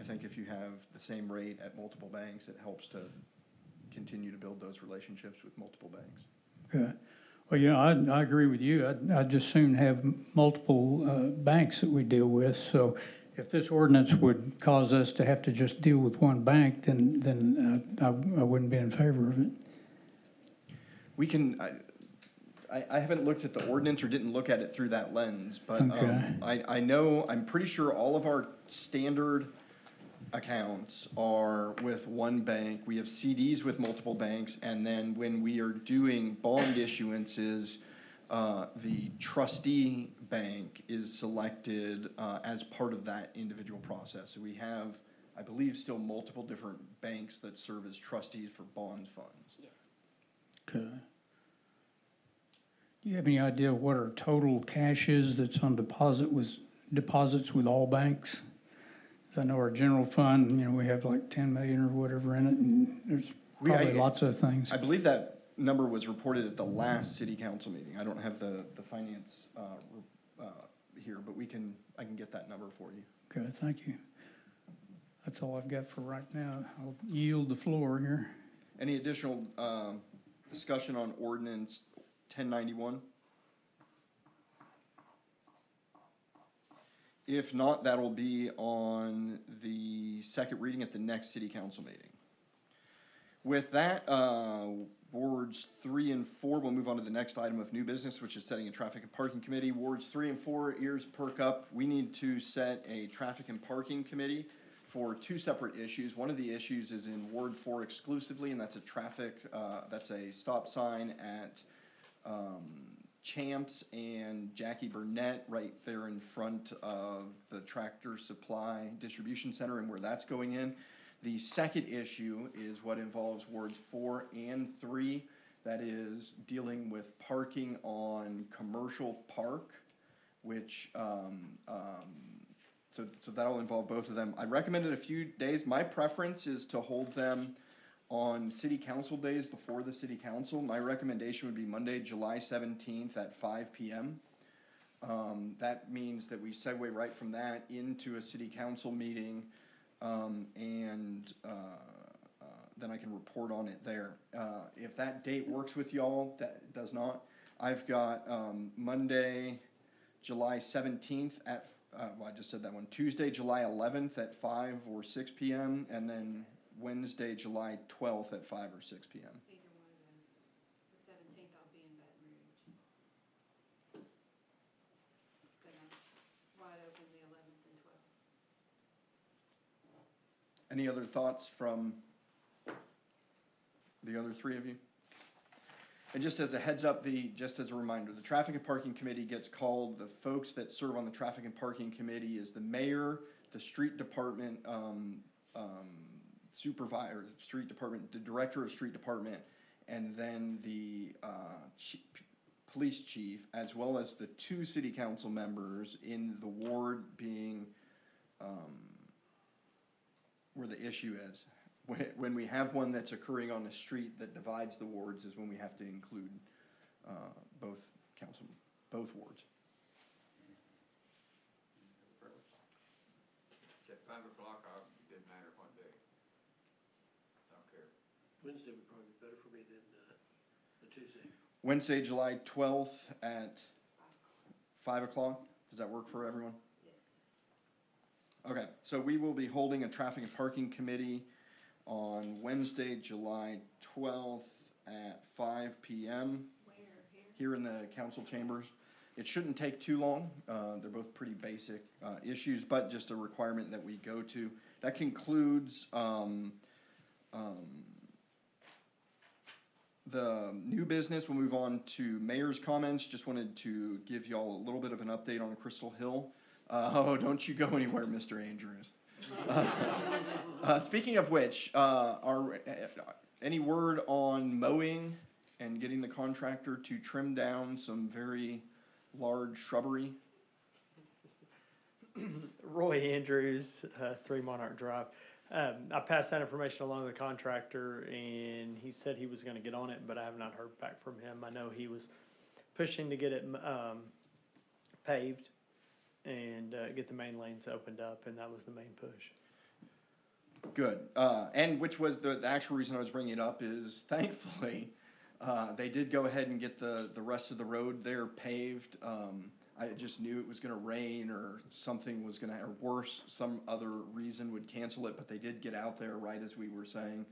A: think if you have the same rate at multiple banks, it helps to continue to build those relationships with multiple banks.
D: Okay. Well, you know, I agree with you. I'd just soon have multiple banks that we deal with. So if this ordinance would cause us to have to just deal with one bank, then I wouldn't be in favor of it.
A: We can, I haven't looked at the ordinance or didn't look at it through that lens, but
D: Okay.
A: I know, I'm pretty sure all of our standard accounts are with one bank. We have CDs with multiple banks, and then when we are doing bond issuances, the trustee bank is selected as part of that individual process. So we have, I believe, still multiple different banks that serve as trustees for bond funds.
G: Yes.
D: Okay. Do you have any idea what our total cash is that's on deposits with all banks? 'Cause I know our general fund, you know, we have like 10 million or whatever in it, and there's probably lots of things.
A: I believe that number was reported at the last city council meeting. I don't have the finance here, but I can get that number for you.
D: Okay, thank you. That's all I've got for right now. I'll yield the floor here.
A: Any additional discussion on ordinance 1091? If not, that'll be on the second reading at the next city council meeting. With that, wards 3 and 4, we'll move on to the next item of new business, which is setting a traffic and parking committee. Wards 3 and 4, ears perk up. We need to set a traffic and parking committee for two separate issues. One of the issues is in Ward 4 exclusively, and that's that's a stop sign at Champs and Jackie Burnett right there in front of the Tractor Supply Distribution Center and where that's going in. The second issue is what involves Wards 4 and 3. That is dealing with parking on Commercial Park, which, so that'll involve both of them. I recommended a few days. My preference is to hold them on city council days before the city council. My recommendation would be Monday, July 17th at 5 p.m. That means that we segue right from that into a city council meeting, and then I can report on it there. If that date works with y'all, that does not. I've got Monday, July 17th at well, I just said that one, Tuesday, July 11th at 5 or 6 PM, and then Wednesday, July 12th at 5 or 6 PM.
H: Either one of those. The 17th, I'll be in Baton Rouge. But I'm wide open the 11th and 12th.
A: Any other thoughts from the other three of you? And just as a heads up, just as a reminder, the Traffic and Parking Committee gets called, the folks that serve on the Traffic and Parking Committee is the mayor, the street department supervisor, street department, the director of street department, and then the police chief, as well as the 2 city council members in the ward being where the issue is. When we have one that's occurring on the street that divides the wards is when we have to include both wards.
M: It's at 5 o'clock, it doesn't matter what day. Don't care.
P: Wednesday would probably be better for me than the Tuesday.
A: Wednesday, July 12th at 5 o'clock. Does that work for everyone?
H: Yes.
A: Okay, so we will be holding a Traffic and Parking Committee on Wednesday, July 12th at 5 PM.
H: Where?
A: Here in the council chambers. It shouldn't take too long. They're both pretty basic issues, but just a requirement that we go to. That concludes the new business. We'll move on to mayor's comments. Just wanted to give y'all a little bit of an update on Crystal Hill. Don't you go anywhere, Mr. Andrews. Speaking of which, any word on mowing and getting the contractor to trim down some very large shrubbery?
Q: Roy Andrews, 3 Monarch Drive. I passed that information along to the contractor, and he said he was going to get on it, but I have not heard back from him. I know he was pushing to get it paved and get the main lanes opened up, and that was the main push.
A: Good. And which was the actual reason I was bringing it up is thankfully they did go ahead and get the rest of the road there paved. I just knew it was going to rain or something was going to, or worse, some other reason would cancel it, but they did get out there right as we were saying.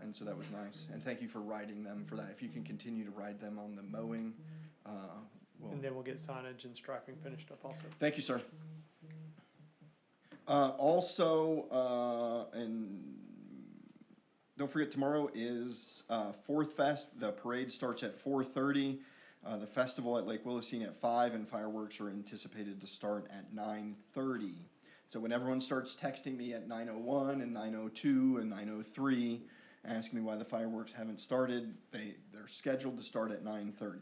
A: And so that was nice. And thank you for riding them for that. If you can continue to ride them on the mowing.
Q: And then we'll get signage and striping finished up also.
A: Thank you, sir. Also, and don't forget tomorrow is Fourth Fest. The parade starts at 4:30. The festival at Lake Willesden at 5, and fireworks are anticipated to start at 9:30. So when everyone starts texting me at 9:01 and 9:02 and 9:03, asking me why the fireworks haven't started, they're scheduled to start at 9:30.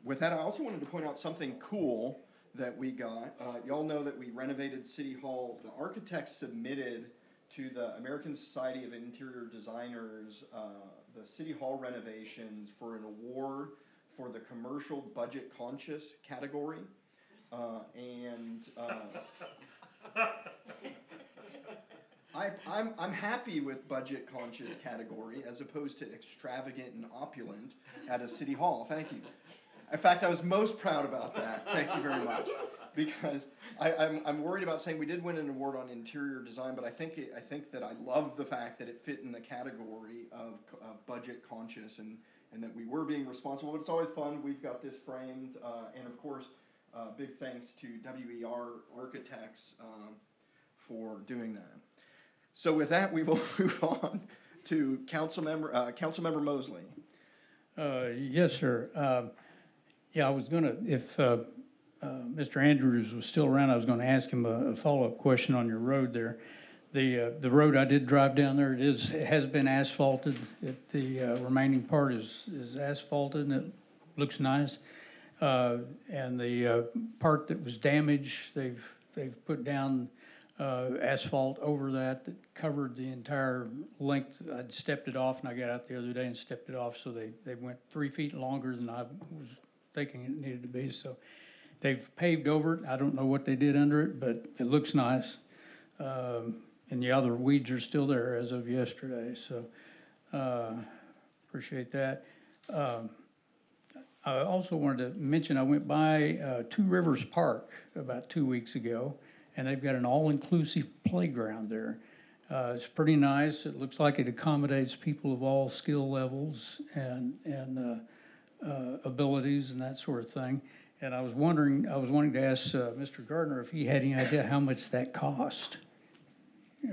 A: With that, I also wanted to point out something cool that we got. Y'all know that we renovated City Hall. The architects submitted to the American Society of Interior Designers the City Hall renovations for an award for the commercial budget conscious category. I'm happy with budget conscious category as opposed to extravagant and opulent at a City Hall. Thank you. In fact, I was most proud about that. Thank you very much. Because I'm worried about saying we did win an award on interior design, but I think that I love the fact that it fit in the category of budget conscious and that we were being responsible. But it's always fun. We've got this framed, and of course, big thanks to WER Architects for doing that. So with that, we will move on to Councilmember Mosley.
D: Yes, sir. Yeah, I was gonna, if Mr. Andrews was still around, I was gonna ask him a follow-up question on your road there. The road I did drive down there, it has been asphalted. The remaining part is asphalted and it looks nice. And the part that was damaged, they've put down asphalt over that covered the entire length. I'd stepped it off and I got out the other day and stepped it off, so they went 3 feet longer than I was thinking it needed to be. So they've paved over it. I don't know what they did under it, but it looks nice. And the other weeds are still there as of yesterday, so appreciate that. I also wanted to mention, I went by Two Rivers Park about 2 weeks ago, and they've got an all-inclusive playground there. It's pretty nice. It looks like it accommodates people of all skill levels and abilities and that sort of thing. And I was wanting to ask Mr. Gardner if he had any idea how much that cost.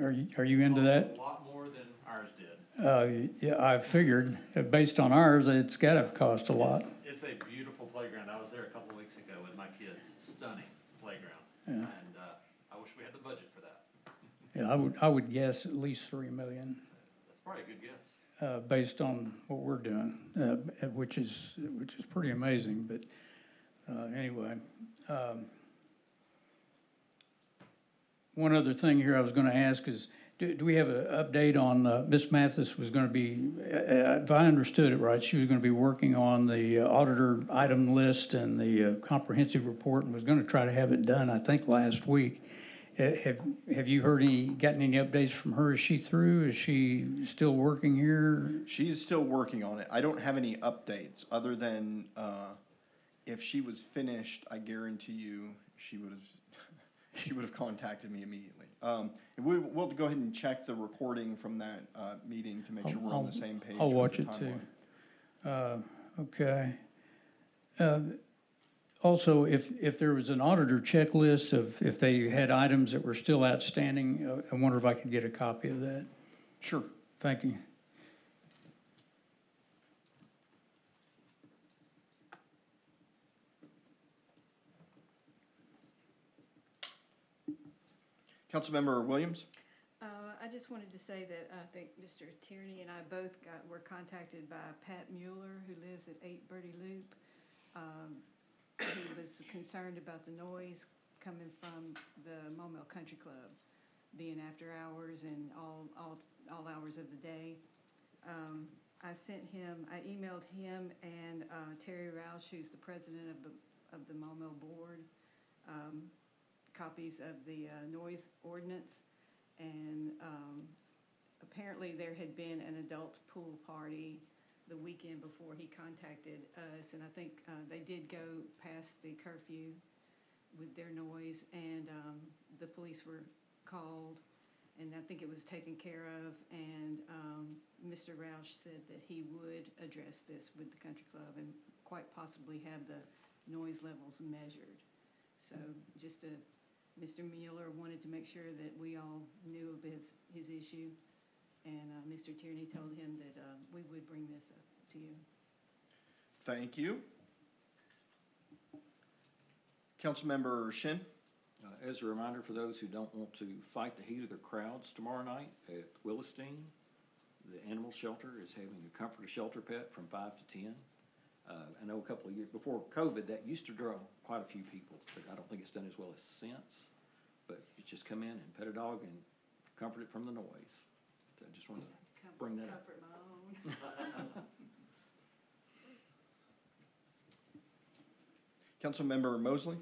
D: Are you into that?
R: A lot more than ours did.
D: Yeah, I figured, based on ours, it's gotta cost a lot.
R: It's a beautiful playground. I was there a couple weeks ago with my kids. Stunning playground.
D: Yeah.
R: And I wish we had the budget for that.
D: Yeah, I would guess at least 3 million,
R: That's probably a good guess.
D: based on what we're doing, which is pretty amazing, but, anyway. One other thing here I was gonna ask is, do we have an update on, Ms. Mathis was gonna be, if I understood it right, she was gonna be working on the auditor item list and the comprehensive report, and was gonna try to have it done, I think, last week. Have you gotten any updates from her? Is she through? Is she still working here?
A: She's still working on it. I don't have any updates, other than, if she was finished, I guarantee you, she would have contacted me immediately. And we'll go ahead and check the recording from that, meeting to make sure we're on the same page.
D: I'll
A: with
D: watch
A: the
D: it too.
A: timeline.
D: Okay. Also, if there was an auditor checklist of if they had items that were still outstanding, I wonder if I could get a copy of that.
A: Sure.
D: Thank you.
A: Councilmember Williams?
H: I just wanted to say that I think Mr. Tierney and I both were contacted by Pat Mueller, who lives at 8 Birdie Loop. He was concerned about the noise coming from the Maumelle Country Club, being after hours and all hours of the day. I emailed him and Terry Roush, who's the president of the Maumelle board, copies of the noise ordinance. And apparently there had been an adult pool party the weekend before he contacted us, and I think they did go past the curfew with their noise, and the police were called, and I think it was taken care of, and Mr. Roush said that he would address this with the country club and quite possibly have the noise levels measured. So Mr. Mueller wanted to make sure that we all knew of his issue, and Mr. Tierney told him that we would bring this up to you.
A: Thank you. Councilmember Shin?
S: As a reminder for those who don't want to fight the heat of the crowds tomorrow night at Willistine, the animal shelter is having a Comfort a Shelter Pet from 5 to 10. I know a couple of years before COVID, that used to draw quite a few people, but I don't think it's done as well as since. But you just come in and pet a dog and comfort it from the noise. So I just wanted to bring that up.
H: Comfort my own.
A: Councilmember Mosley?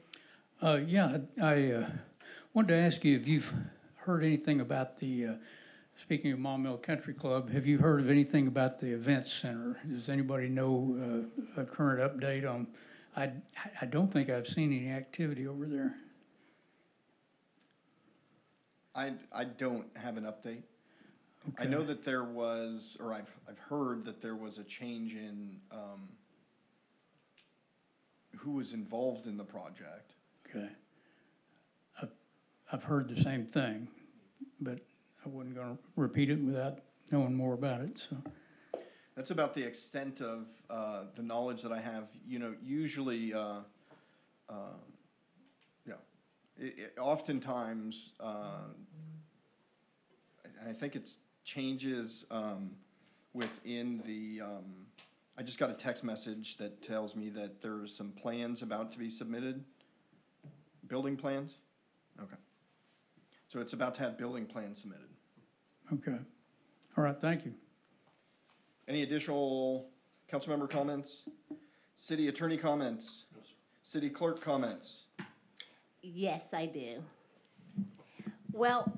D: Yeah, I wanted to ask you if you've heard anything about the, speaking of Maumelle Country Club, have you heard of anything about the event center? Does anybody know a current update on? I don't think I've seen any activity over there.
A: I don't have an update.
D: Okay.
A: I know that there was, or I've heard that there was a change in who was involved in the project.
D: Okay. I've heard the same thing, but I wasn't going to repeat it without knowing more about it, so.
A: That's about the extent of the knowledge that I have. You know, usually, oftentimes, I think it's changes within the, I just got a text message that tells me that there's some plans about to be submitted. Building plans? Okay. So it's about to have building plans submitted.
D: Okay. All right, thank you.
A: Any additional council member comments? City attorney comments?
P: No, sir.
A: City clerk comments?
G: Yes, I do. Well,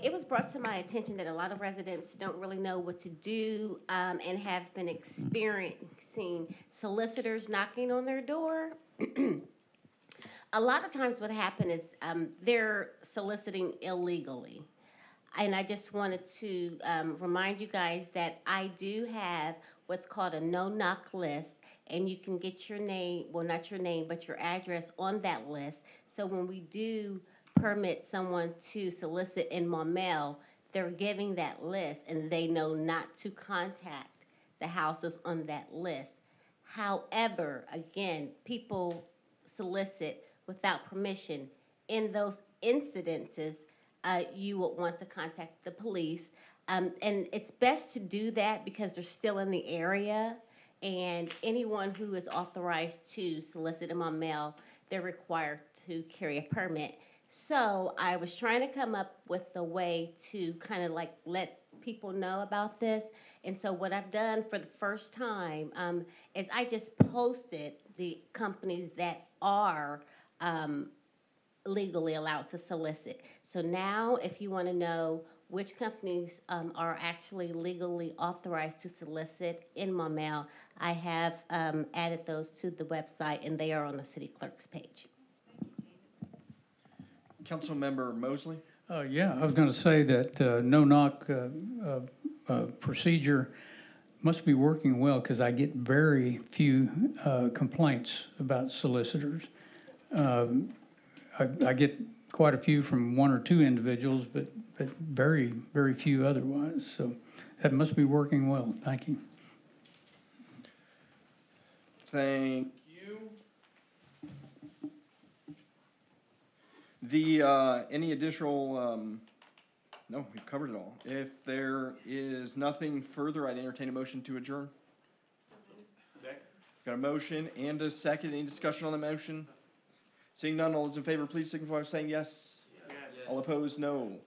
G: it was brought to my attention that a lot of residents don't really know what to do, and have been experiencing solicitors knocking on their door. A lot of times what happens is, they're soliciting illegally. And I just wanted to, remind you guys that I do have what's called a no-knock list, and you can get your name, well, not your name, but your address on that list. So when we do permit someone to solicit in Maumelle, they're giving that list and they know not to contact the houses on that list. However, again, people solicit without permission. In those incidences, you would want to contact the police. And it's best to do that because they're still in the area, and anyone who is authorized to solicit in Maumelle, they're required to carry a permit. So I was trying to come up with a way to kind of like let people know about this. And so what I've done for the first time is I just posted the companies that are legally allowed to solicit. So now if you want to know which companies are actually legally authorized to solicit in Maumelle, I have added those to the website, and they are on the city clerk's page.
A: Councilmember Mosley?
D: Yeah, I was going to say that no-knock procedure must be working well, because I get very few complaints about solicitors. I get quite a few from one or two individuals, but very, very few otherwise. So that must be working well. Thank you.
A: Thank you. Any additional, no, we've covered it all. If there is nothing further, I'd entertain a motion to adjourn. Got a motion and a second. Any discussion on the motion? Seeing none, all those in favor, please signify by saying yes. Yes. All opposed, no.